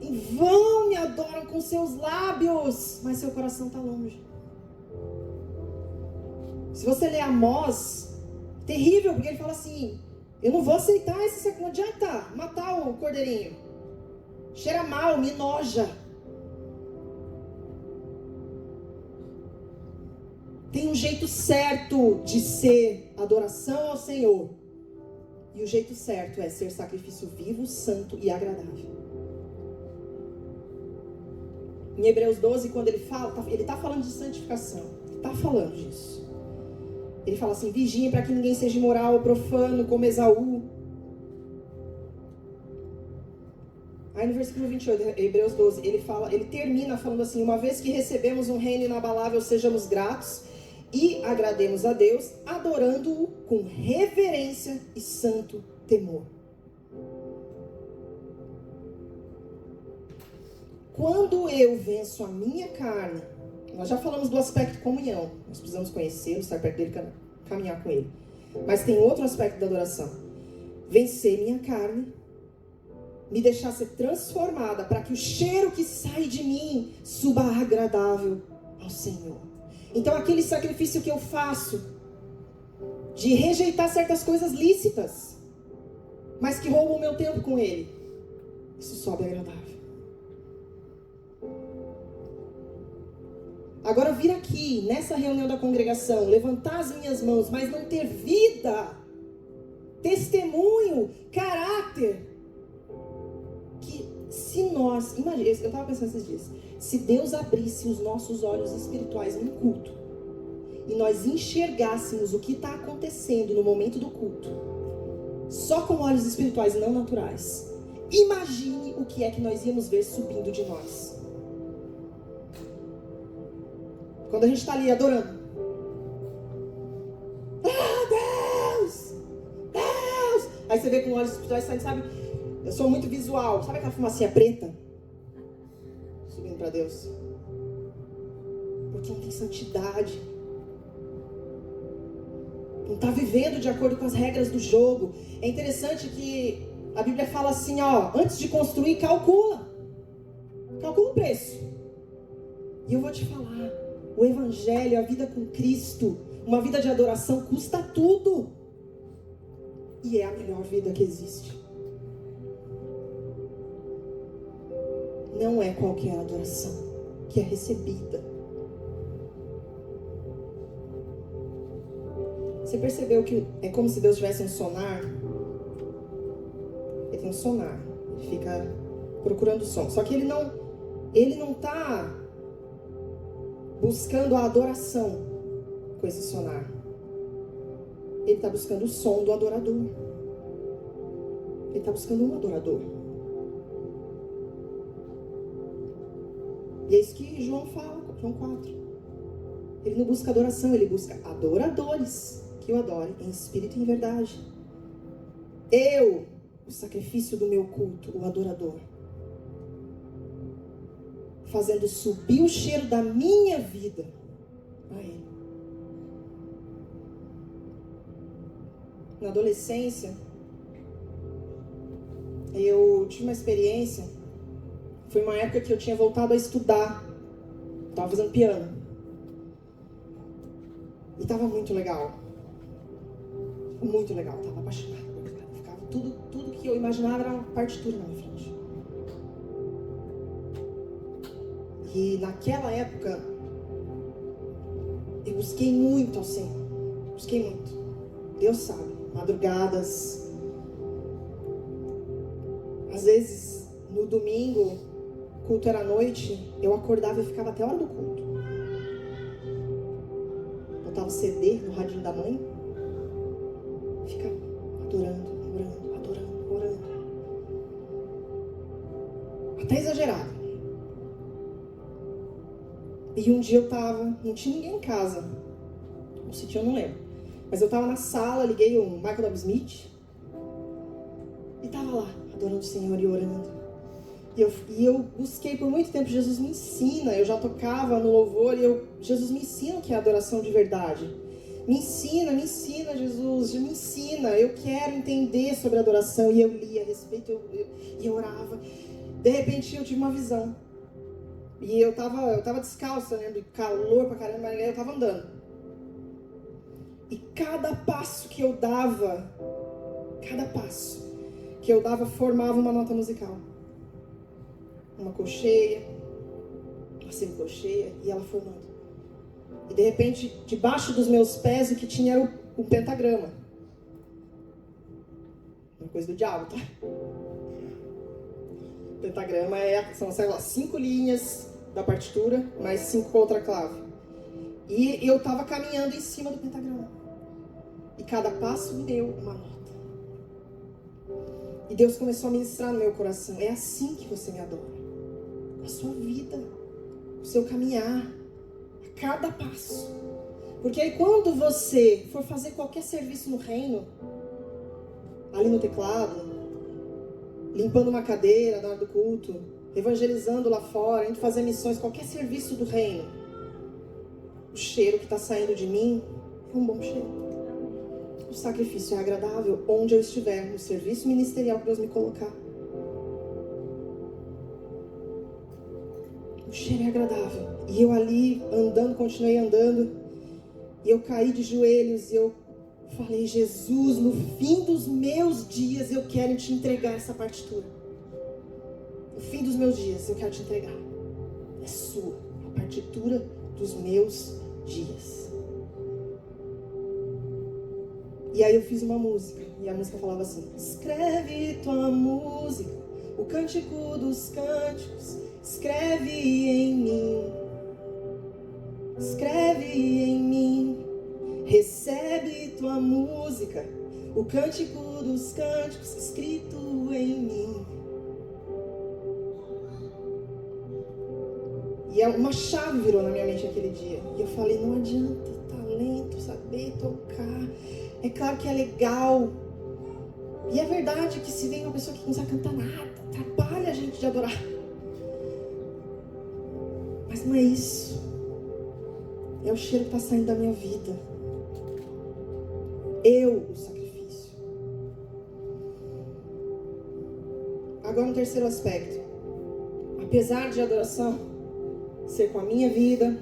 Em vão me adoram com seus lábios, mas seu coração está longe. Se você ler Amós, terrível, porque ele fala assim: eu não vou aceitar esse, não adianta matar o cordeirinho. Cheira mal, me noja. Tem um jeito certo de ser adoração ao Senhor. E o jeito certo é ser sacrifício vivo, santo e agradável. Em Hebreus 12, quando ele fala, ele está falando de santificação. Ele está falando disso. Ele fala assim: vigiem para que ninguém seja imoral ou profano como Esaú. Aí no versículo 28, Hebreus 12, ele termina falando assim: uma vez que recebemos um reino inabalável, sejamos gratos e agrademos a Deus, adorando-o com reverência e santo temor. Quando eu venço a minha carne, nós já falamos do aspecto comunhão, nós precisamos conhecê-lo, estar perto dele, caminhar com ele. Mas tem outro aspecto da adoração: vencer minha carne, me deixar ser transformada para que o cheiro que sai de mim suba agradável ao Senhor. Então aquele sacrifício que eu faço de rejeitar certas coisas lícitas, mas que roubam o meu tempo com Ele, isso sobe agradável. Agora vir aqui, nessa reunião da congregação, levantar as minhas mãos, mas não ter vida, testemunho, caráter, que se nós, imagina, eu estava pensando esses dias, se Deus abrisse os nossos olhos espirituais no culto, e nós enxergássemos o que está acontecendo no momento do culto, só com olhos espirituais e não naturais, imagine o que é que nós íamos ver subindo de nós. Quando a gente está ali adorando. Ah, Deus! Deus! Aí você vê com olhos espirituais saindo, sabe? Eu sou muito visual. Sabe aquela fumacinha preta? Subindo para Deus. Porque não tem santidade. Não está vivendo de acordo com as regras do jogo. É interessante que a Bíblia fala assim, ó, antes de construir, calcula. Calcula o preço. E eu vou te falar, o Evangelho, a vida com Cristo, uma vida de adoração custa tudo. E é a melhor vida que existe. Não é qualquer adoração que é recebida. Você percebeu que é como se Deus tivesse um sonar? Ele tem um sonar. Ele fica procurando o som. Só que ele não está buscando a adoração com esse sonar. Ele está buscando o som do adorador. Ele está buscando um adorador. E é isso que João fala, João 4. Ele não busca adoração, ele busca adoradores que o adorem em espírito e em verdade. Eu, o sacrifício do meu culto, o adorador, fazendo subir o cheiro da minha vida a Ele. Na adolescência, eu tive uma experiência. Foi uma época que eu tinha voltado a estudar. Estava fazendo piano. E estava muito legal. Muito legal. Estava apaixonada. Ficava tudo que eu imaginava era uma partitura na minha frente. E naquela época, eu busquei muito ao Senhor. Busquei muito. Deus sabe. Madrugadas. Às vezes, no domingo, culto era à noite, eu acordava e ficava até a hora do culto. Botava o CD no radinho da mãe. Ficava adorando, orando. Até exagerado. E um dia eu tava, não tinha ninguém em casa. Ou se tinha, eu não lembro. Mas eu estava na sala, liguei o Michael W. Smith e estava lá, adorando o Senhor e orando. E eu busquei por muito tempo, Jesus me ensina. Eu já tocava no louvor e Jesus me ensina o que é adoração de verdade. Me ensina, Jesus, me ensina. Eu quero entender sobre adoração. E eu lia a respeito, e eu orava. De repente eu tive uma visão. E eu tava descalça, né? De calor pra caramba, mas eu tava andando. E cada passo que eu dava formava uma nota musical. Uma colcheia, uma semicolcheia, e ela formando. E de repente, debaixo dos meus pés, o que tinha era um pentagrama. Uma coisa do diabo, tá? O pentagrama são, sei lá, 5 linhas da partitura, mais 5 com outra clave. E eu estava caminhando em cima do pentagrama. E cada passo me deu uma nota. E Deus começou a ministrar no meu coração. É assim que você me adora. A sua vida, o seu caminhar, a cada passo. Porque aí quando você for fazer qualquer serviço no reino, ali no teclado, limpando uma cadeira na hora do culto, evangelizando lá fora, indo fazer missões, qualquer serviço do reino, o cheiro que está saindo de mim é um bom cheiro. O sacrifício é agradável onde eu estiver, no serviço ministerial que Deus me colocar. O cheiro é agradável. E eu ali andando, continuei andando, e eu caí de joelhos e eu falei: Jesus, no fim dos meus dias eu quero te entregar essa partitura. No fim dos meus dias eu quero te entregar. É sua, a partitura dos meus dias. E aí eu fiz uma música, e a música falava assim: escreve tua música, o cântico dos cânticos, escreve em mim. Escreve em mim, recebe tua música, o cântico dos cânticos, escrito em mim. E uma chave virou na minha mente aquele dia. E eu falei: não adianta talento, saber tocar. É claro que é legal. E é verdade que se vem uma pessoa que não sabe cantar nada, atrapalha a gente de adorar. Mas não é isso. É o cheiro que está saindo da minha vida. O sacrifício. Agora um terceiro aspecto. Apesar de adoração ser com a minha vida,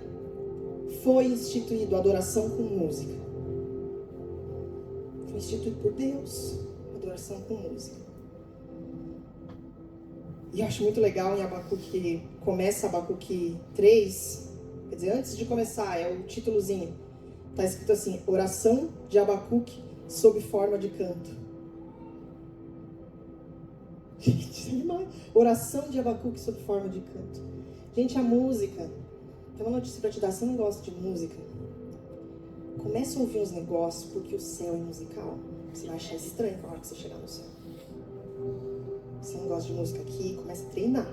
foi instituído a adoração com música. Foi instituído por Deus, adoração com música. E eu acho muito legal em Abacuque, começa Abacuque 3, quer dizer, antes de começar, é o títulozinho. Está escrito assim: oração de Abacuque sob forma de canto. Gente, oração de Abacuque sob forma de canto. Gente, a música, tem uma notícia para te dar: se não gosta de música, começa a ouvir uns negócios, porque o céu é musical. Você vai achar estranho na hora que você chegar no céu. Se você não gosta de música aqui, começa a treinar.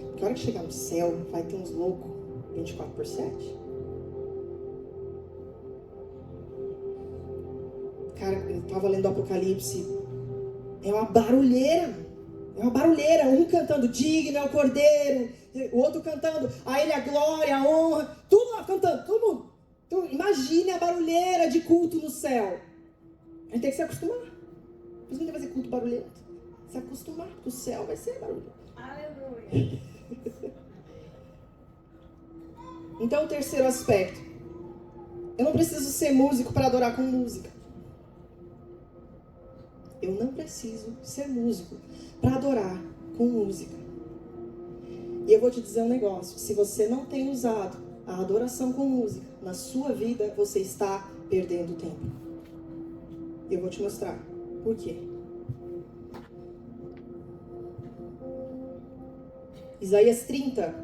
Porque a hora que chegar no céu, vai ter uns loucos 24/7. Cara, eu tava lendo o Apocalipse. É uma barulheira. Um cantando digno é o Cordeiro, o outro cantando a Ele a glória, a honra. Tudo lá cantando, todo mundo. Então, imagine a barulheira de culto no céu. A gente tem que se acostumar. Por isso não vai ser culto barulhento. Se acostumar, porque o céu vai ser barulhento. Aleluia. Então, o terceiro aspecto. Eu não preciso ser músico para adorar com música. Eu não preciso ser músico para adorar com música. E eu vou te dizer um negócio. Se você não tem usado a adoração com música na sua vida, você está perdendo tempo. E eu vou te mostrar por quê. Isaías 30,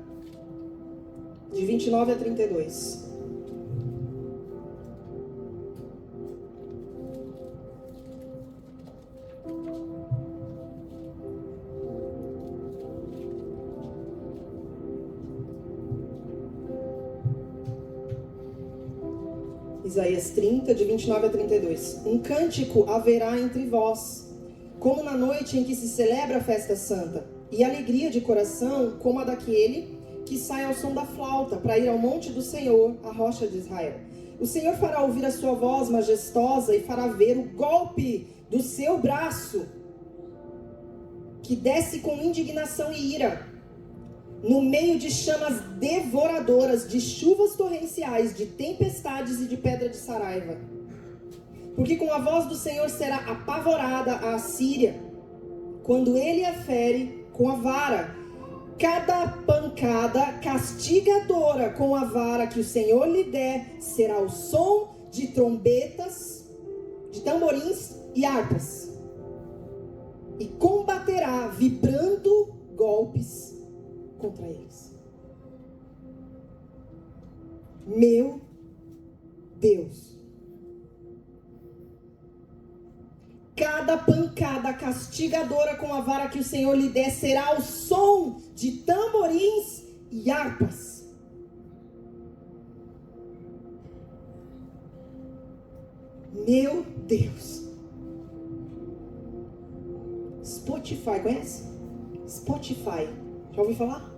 de 29 a 32. Isaías 30, de 29 a 32. Um cântico haverá entre vós, como na noite em que se celebra a festa santa, e alegria de coração como a daquele que sai ao som da flauta, para ir ao monte do Senhor, a rocha de Israel. O Senhor fará ouvir a sua voz majestosa e fará ver o golpe do seu braço, que desce com indignação e ira, no meio de chamas devoradoras, de chuvas torrenciais, de tempestades e de pedra de saraiva. Porque com a voz do Senhor será apavorada a Assíria, quando ele a fere com a vara. Cada pancada castigadora com a vara que o Senhor lhe der será o som de trombetas, de tamborins e harpas. E combaterá vibrando golpes contra eles. Meu Deus. Cada pancada castigadora com a vara que o Senhor lhe der será o som de tamborins e harpas. Meu Deus. Spotify, conhece? Spotify. Já ouviu falar?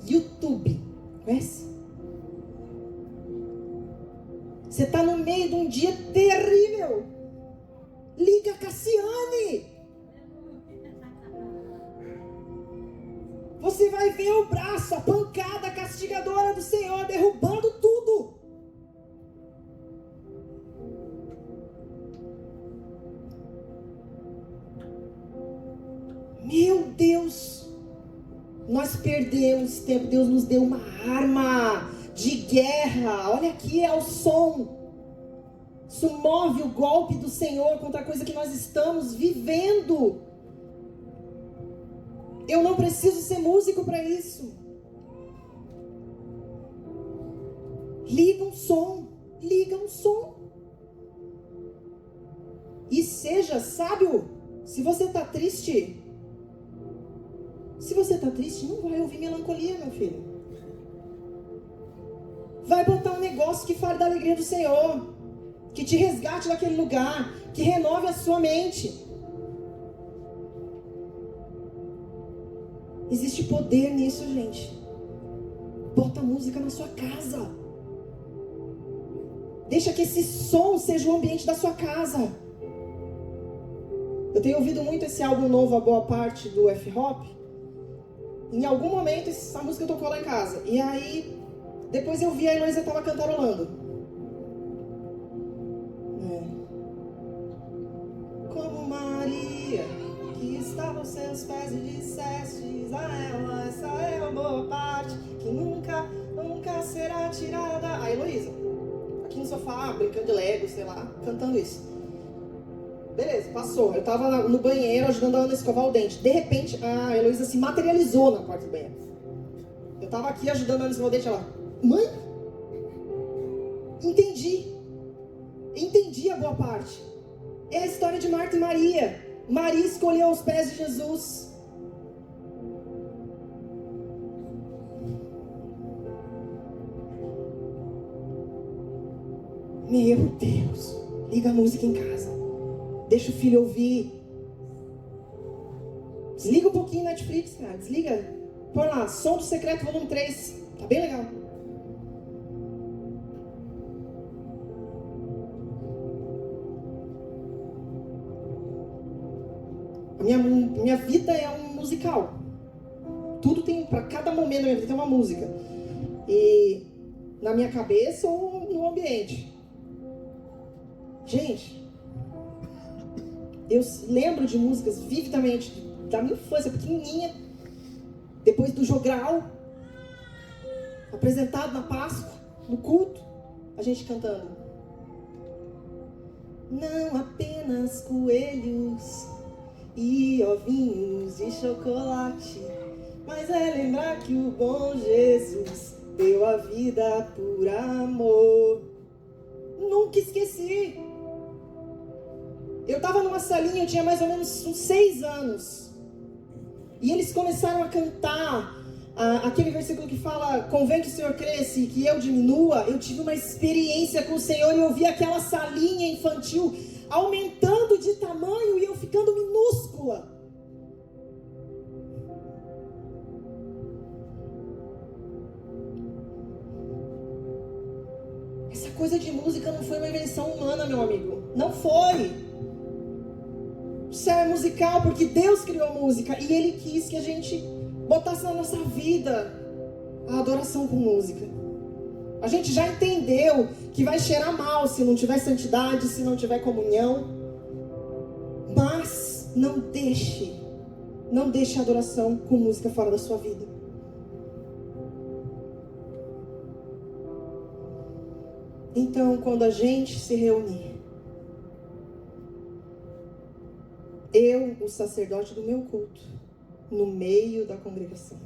YouTube, conhece? Você está no meio de um dia terrível. Liga a Cassiane. Você vai ver o braço, a pancada castigadora do Senhor derrubando tudo. Meu Deus, nós perdemos tempo. Deus nos deu uma arma de guerra. Olha aqui, é o som. Isso move o golpe do Senhor contra a coisa que nós estamos vivendo. Eu não preciso ser músico para isso. Liga um som. Liga um som. E seja sábio. Se você está triste, não vai ouvir melancolia, meu filho. Vai botar um negócio que fale da alegria do Senhor, que te resgate daquele lugar, que renove a sua mente. Existe poder nisso, gente. Bota música na sua casa. Deixa que esse som seja o ambiente da sua casa. Eu tenho ouvido muito esse álbum novo, A Boa Parte, do F-Hop. Em algum momento essa música tocou lá em casa. E aí, depois eu vi a Heloísa estava cantarolando. Como Maria, que estava aos seus pés e dissestes a ela, essa é a boa parte, que nunca será tirada. A Heloísa, aqui no sofá, brincando de Lego, sei lá, cantando isso. Beleza, passou. Eu tava no banheiro ajudando a Ana a escovar o dente. De repente, a Heloísa se materializou na porta do banheiro. Eu tava aqui ajudando a Ana a escovar o dente. Ela, mãe? Entendi a boa parte. É a história de Marta e Maria. Maria escolheu os pés de Jesus. Meu Deus. Liga a música em casa. Deixa o filho ouvir. Desliga um pouquinho na Netflix, cara. Desliga. Põe lá, Som do Secreto, volume 3. Tá bem legal. Minha vida é um musical. Tudo tem, para cada momento da minha vida tem uma música. E na minha cabeça ou no ambiente. Gente, eu lembro de músicas vividamente da minha infância, pequenininha, depois do jogral, apresentado na Páscoa, no culto, a gente cantando. Não apenas coelhos e ovinhos de chocolate, mas é lembrar que o bom Jesus deu a vida por amor. Nunca esqueci. Eu estava numa salinha, eu tinha mais ou menos uns 6 anos. E eles começaram a cantar Aquele versículo que fala, convém que o Senhor cresça e que eu diminua. Eu tive uma experiência com o Senhor e eu vi aquela salinha infantil aumentando de tamanho e eu ficando minúscula. Essa coisa de música não foi uma invenção humana, meu amigo. Não foi. O céu é musical porque Deus criou a música e Ele quis que a gente botasse na nossa vida a adoração com música. A gente já entendeu que vai cheirar mal se não tiver santidade, se não tiver comunhão. Mas não deixe a adoração com música fora da sua vida. Então, quando a gente se reunir, eu, o sacerdote do meu culto, no meio da congregação,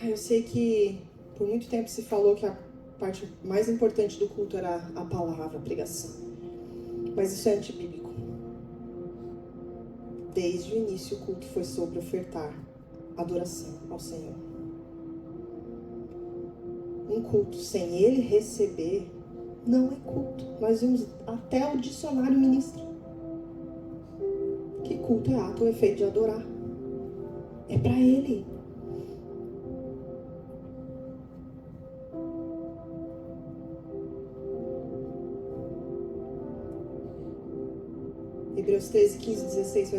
eu sei que por muito tempo se falou que a parte mais importante do culto era a palavra, a pregação. Mas isso é antibíblico. Desde o início o culto foi sobre ofertar adoração ao Senhor. Um culto sem Ele receber não é culto. Nós vimos até o dicionário ministra. Que culto é ato ou efeito de adorar. É para Ele. Hebreus 13, 15, 16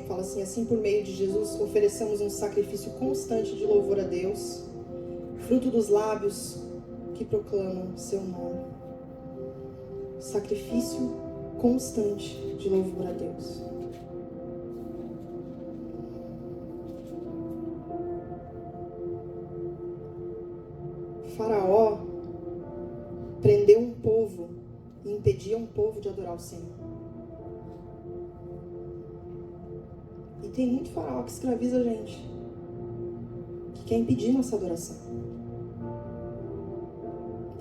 fala assim, por meio de Jesus ofereçamos um sacrifício constante de louvor a Deus, fruto dos lábios que proclamam seu nome. Sacrifício constante de louvor a Deus. Faraó prendeu um povo e impedia um povo de adorar o Senhor. E tem muito faraó que escraviza a gente, que quer impedir nossa adoração.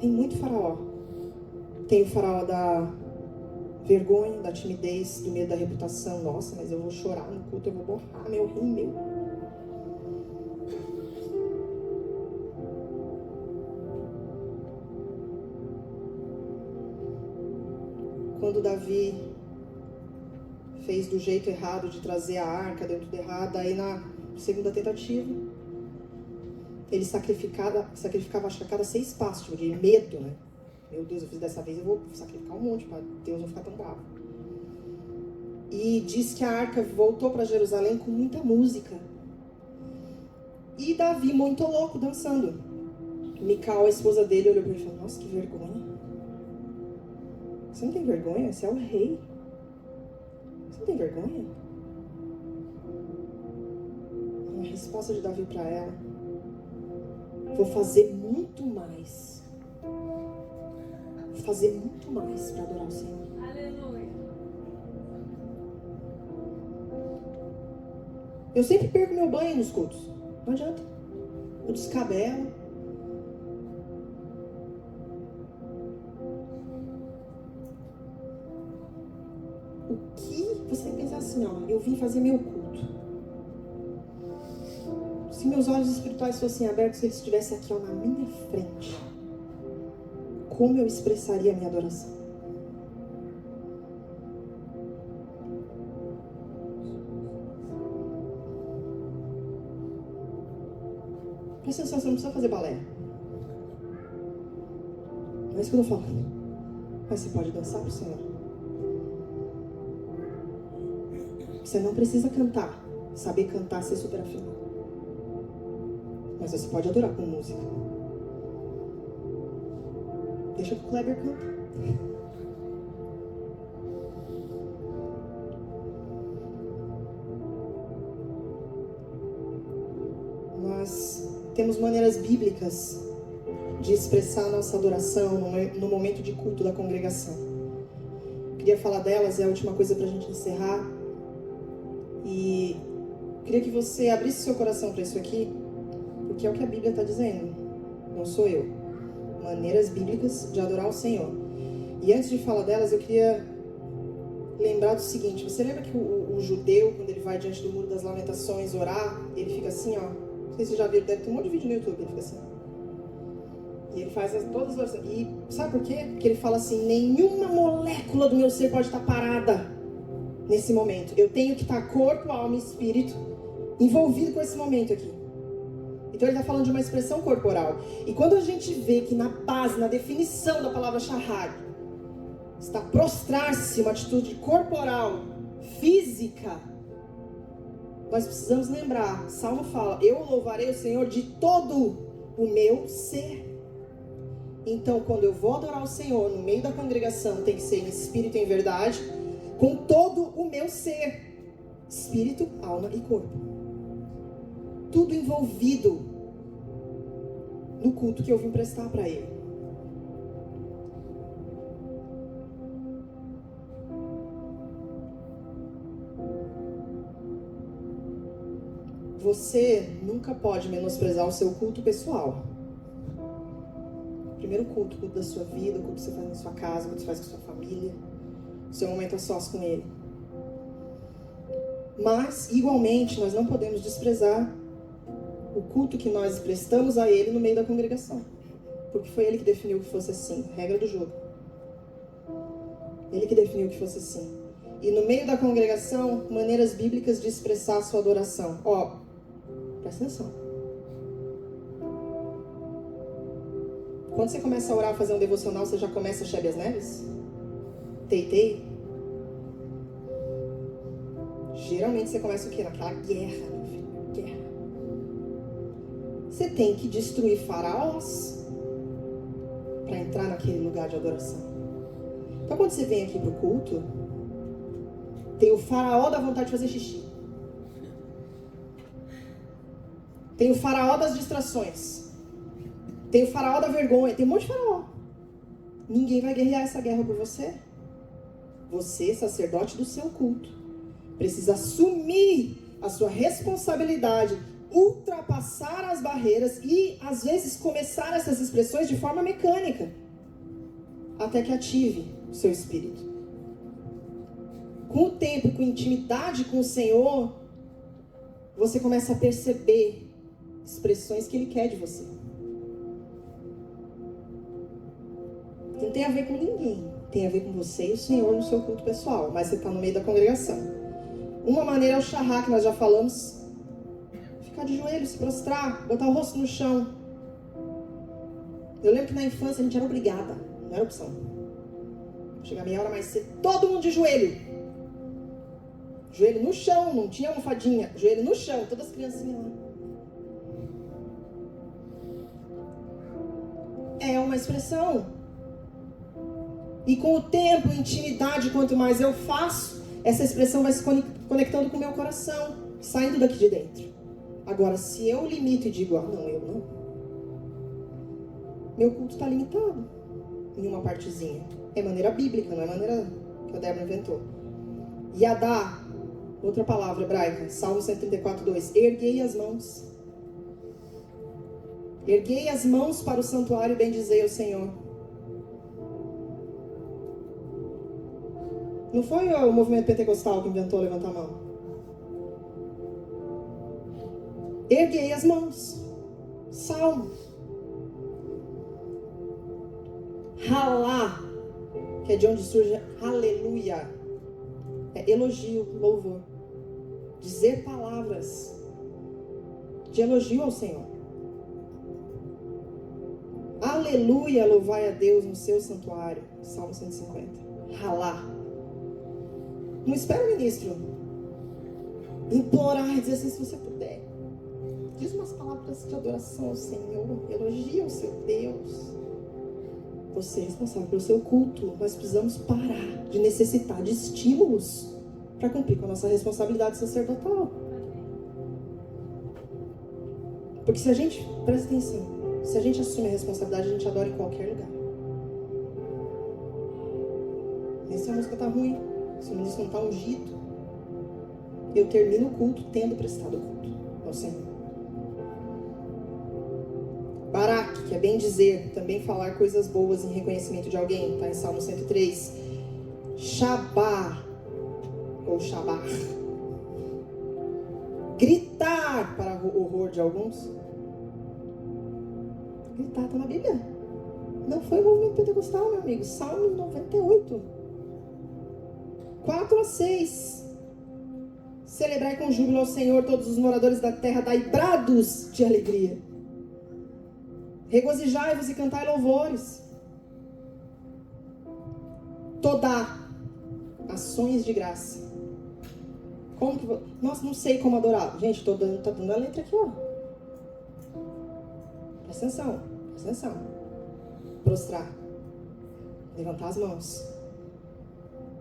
Tem muito faraó. Tem o faraó da vergonha, da timidez, do medo da reputação. Nossa, mas eu vou chorar no culto, eu vou borrar meu rim, meu. Quando Davi fez do jeito errado de trazer a arca, deu tudo errado, aí na segunda tentativa, ele sacrificava acho que a cada 6 passos, tipo, de medo, né? Meu Deus, eu fiz dessa vez, eu vou sacrificar um monte para Deus não ficar tão bravo. E diz que a arca voltou para Jerusalém com muita música. E Davi, muito louco, dançando. Mical, a esposa dele, olhou para ele e falou, nossa, que vergonha. Você não tem vergonha? Você é o rei. Você não tem vergonha? A resposta de Davi para ela, vou fazer muito mais. Vou fazer muito mais para adorar o Senhor. Aleluia. Eu sempre perco meu banho nos cultos. Não adianta. Eu descabelo. O que você tem que pensar assim, ó, eu vim fazer meu culto. Se meus olhos espirituais fossem abertos, se ele estivesse aqui, ó, na minha frente, como eu expressaria a minha adoração? Presta atenção, você não precisa fazer balé. Não é isso que eu tô falando. Mas você pode dançar pro Senhor. Você não precisa cantar, saber cantar, ser super afinado. Mas você pode adorar com música. Deixa que o Kleber canta. Nós temos maneiras bíblicas de expressar a nossa adoração no momento de culto da congregação. Queria falar delas, é a última coisa pra gente encerrar. E queria que você abrisse seu coração para isso aqui, porque é o que a Bíblia está dizendo, não sou eu. Maneiras bíblicas de adorar o Senhor. E antes de falar delas, eu queria lembrar do seguinte. Você lembra que o judeu, quando ele vai diante do Muro das Lamentações orar, ele fica assim, ó. Não sei se você já viu, deve ter um monte de vídeo no YouTube, ele fica assim. E ele faz todas as orações. E sabe por quê? Porque ele fala assim, nenhuma molécula do meu ser pode estar parada nesse momento. Eu tenho que estar corpo, alma e espírito envolvido com esse momento aqui. Então ele está falando de uma expressão corporal. E quando a gente vê que na base, na definição da palavra shahad, está prostrar-se, uma atitude corporal, física, nós precisamos lembrar, Salmo fala, eu louvarei o Senhor de todo o meu ser. Então quando eu vou adorar o Senhor no meio da congregação, tem que ser em espírito e em verdade, com todo o meu ser, espírito, alma e corpo. Tudo envolvido no culto que eu vim prestar para Ele. Você nunca pode menosprezar o seu culto pessoal. Primeiro o culto da sua vida, o culto que você faz na sua casa, o culto que você faz com a sua família, o seu momento a sós com Ele. Mas, igualmente, nós não podemos desprezar o culto que nós prestamos a Ele no meio da congregação. Porque foi Ele que definiu que fosse assim, regra do jogo. Ele que definiu que fosse assim. E no meio da congregação, maneiras bíblicas de expressar a sua adoração. Ó, presta atenção. Quando você começa a orar, fazer um devocional, você já começa a Chebe as Neves? Tei. Geralmente você começa o quê? Naquela guerra, meu filho. Guerra. Você tem que destruir faraós para entrar naquele lugar de adoração. Então quando você vem aqui pro culto, tem o faraó da vontade de fazer xixi. Tem o faraó das distrações. Tem o faraó da vergonha. Tem um monte de faraó. Ninguém vai guerrear essa guerra por você. Você, sacerdote do seu culto, precisa assumir a sua responsabilidade, ultrapassar as barreiras e, às vezes, começar essas expressões de forma mecânica, até que ative o seu espírito. Com o tempo, com intimidade com o Senhor, você começa a perceber expressões que Ele quer de você. Não tem a ver com ninguém, tem a ver com você e o Senhor no seu culto pessoal, mas você está no meio da congregação. Uma maneira é o shahá, que nós já falamos, ficar de joelhos, se prostrar, botar o rosto no chão. Eu lembro que na infância a gente era obrigada, não era opção. Chegar meia hora mais cedo, todo mundo de joelho. Joelho no chão, não tinha almofadinha, joelho no chão, todas as criancinhas lá. É uma expressão. E com o tempo, intimidade, quanto mais eu faço, essa expressão vai se conectando com o meu coração, saindo daqui de dentro. Agora, se eu limito e digo, não, eu não. Meu culto está limitado em uma partezinha. É maneira bíblica, não é maneira que a Débora inventou. Yadá, outra palavra hebraica, Salmo 134, 2. Erguei as mãos. Erguei as mãos para o santuário e bendizei ao Senhor. Não foi o movimento pentecostal que inventou levantar a mão. Erguei as mãos. Salmo. Halá, que é de onde surge aleluia. É elogio, louvor. Dizer palavras de elogio ao Senhor. Aleluia, louvai a Deus no seu santuário. Salmo 150. Halá. Não espera o ministro implorar e dizer assim, se você puder, diz umas palavras de adoração ao Senhor, elogia o seu Deus. Você é responsável pelo seu culto. Nós precisamos parar de necessitar de estímulos para cumprir com a nossa responsabilidade sacerdotal. Porque se a gente, presta atenção, se a gente assume a responsabilidade, a gente adora em qualquer lugar. Nem se a música está ruim, se o ministro não está ungido, eu termino o culto tendo prestado o culto ao Senhor. Barak, que é bem dizer, também falar coisas boas em reconhecimento de alguém, está em Salmo 103. Shabá, ou shabar. Gritar, para o horror de alguns. Gritar está na Bíblia. Não foi o movimento pentecostal, meu amigo. Salmos 98. 4-6. Celebrai com júbilo ao Senhor todos os moradores da terra, dai brados de alegria. Regozijai-vos e cantai louvores. Toda ações de graça. Como que nossa, não sei como adorar. Gente, tô dando a letra aqui, ó. Presta atenção, presta atenção. Prostrar. Levantar as mãos.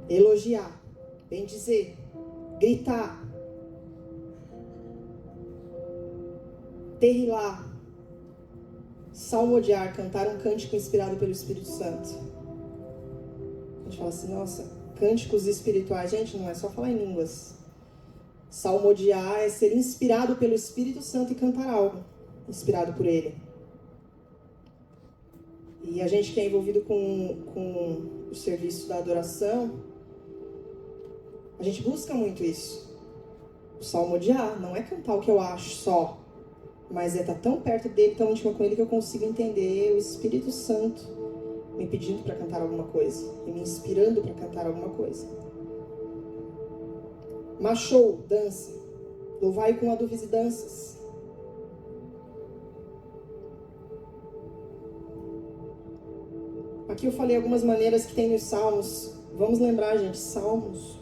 Elogiar. Bendizer. Gritar. Terrilar. Salmodiar. Cantar um cântico inspirado pelo Espírito Santo. A gente fala assim, nossa, cânticos espirituais. Gente, não é só falar em línguas. Salmodiar é ser inspirado pelo Espírito Santo e cantar algo inspirado por Ele. E a gente que é envolvido com o serviço da adoração, a gente busca muito isso. O salmodiar não é cantar o que eu acho só, mas é estar tão perto dele, tão íntimo com ele, que eu consigo entender o Espírito Santo me pedindo para cantar alguma coisa e me inspirando para cantar alguma coisa. Machou, dança. Louvai com aduves e danças. Aqui eu falei algumas maneiras que tem nos salmos. Vamos lembrar, gente, salmos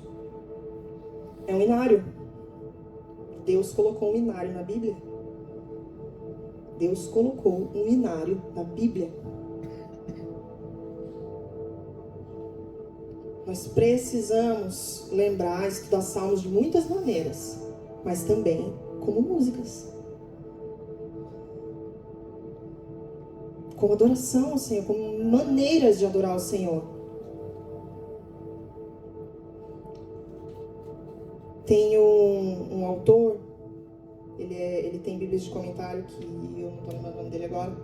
é um inário. Deus colocou um inário na Bíblia. Deus colocou um inário na Bíblia. Nós precisamos lembrar, estudar salmos de muitas maneiras, mas também como músicas. Como adoração ao Senhor, como maneiras de adorar o Senhor. Tem um autor, ele tem bíblias de comentário, que eu não estou lembrando o nome dele agora,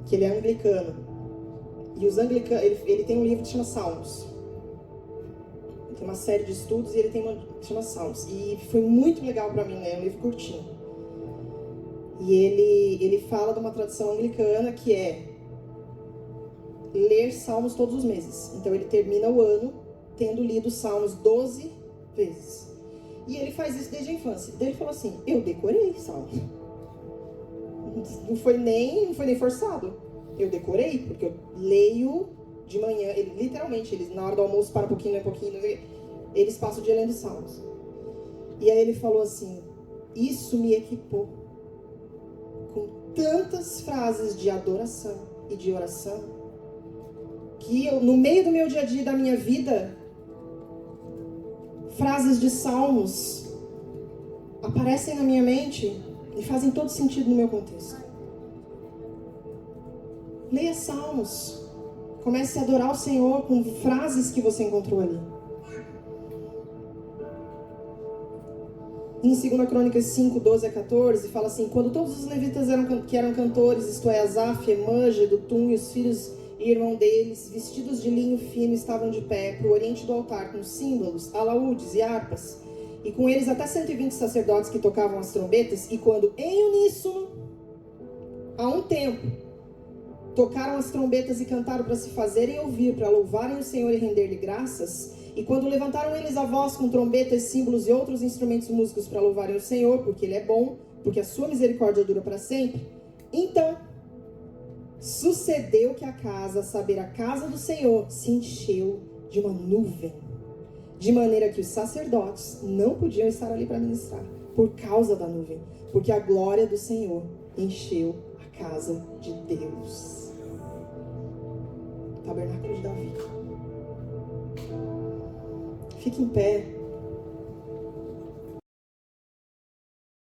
que ele é anglicano. E os anglicanos, ele tem um livro que chama Salmos. Ele tem uma série de estudos e ele tem um que chama Salmos. E foi muito legal para mim, né? É um livro curtinho. E ele fala de uma tradição anglicana que é ler Salmos todos os meses. Então ele termina o ano tendo lido Salmos 12 vezes. E ele faz isso desde a infância. Daí ele falou assim, eu decorei Salmos. Não foi nem forçado. Eu decorei, porque eu leio de manhã, literalmente, eles na hora do almoço param um pouquinho, eles passam o dia lendo Salmos. E aí ele falou assim, isso me equipou com tantas frases de adoração e de oração, que eu, no meio do meu dia a dia, da minha vida, frases de Salmos aparecem na minha mente e fazem todo sentido no meu contexto. Leia Salmos. Comece a adorar o Senhor com frases que você encontrou ali. Em 2 Crônicas 5, 12-14, fala assim, quando todos os levitas que eram cantores, isto é, Asaf, Emã, Jedutum e os filhos e irmão deles, vestidos de linho fino, estavam de pé para o oriente do altar, com símbolos, alaúdes e harpas, e com eles até 120 sacerdotes que tocavam as trombetas, e quando em uníssono, há um tempo, tocaram as trombetas e cantaram para se fazerem ouvir, para louvarem o Senhor e render-lhe graças. E quando levantaram eles a voz com trombetas, símbolos e outros instrumentos músicos para louvarem o Senhor, porque Ele é bom, porque a sua misericórdia dura para sempre. Então, sucedeu que a casa, a saber, a casa do Senhor, se encheu de uma nuvem, de maneira que os sacerdotes não podiam estar ali para ministrar, por causa da nuvem, porque a glória do Senhor encheu a casa de Deus. Tabernáculo de Davi. Fique em pé.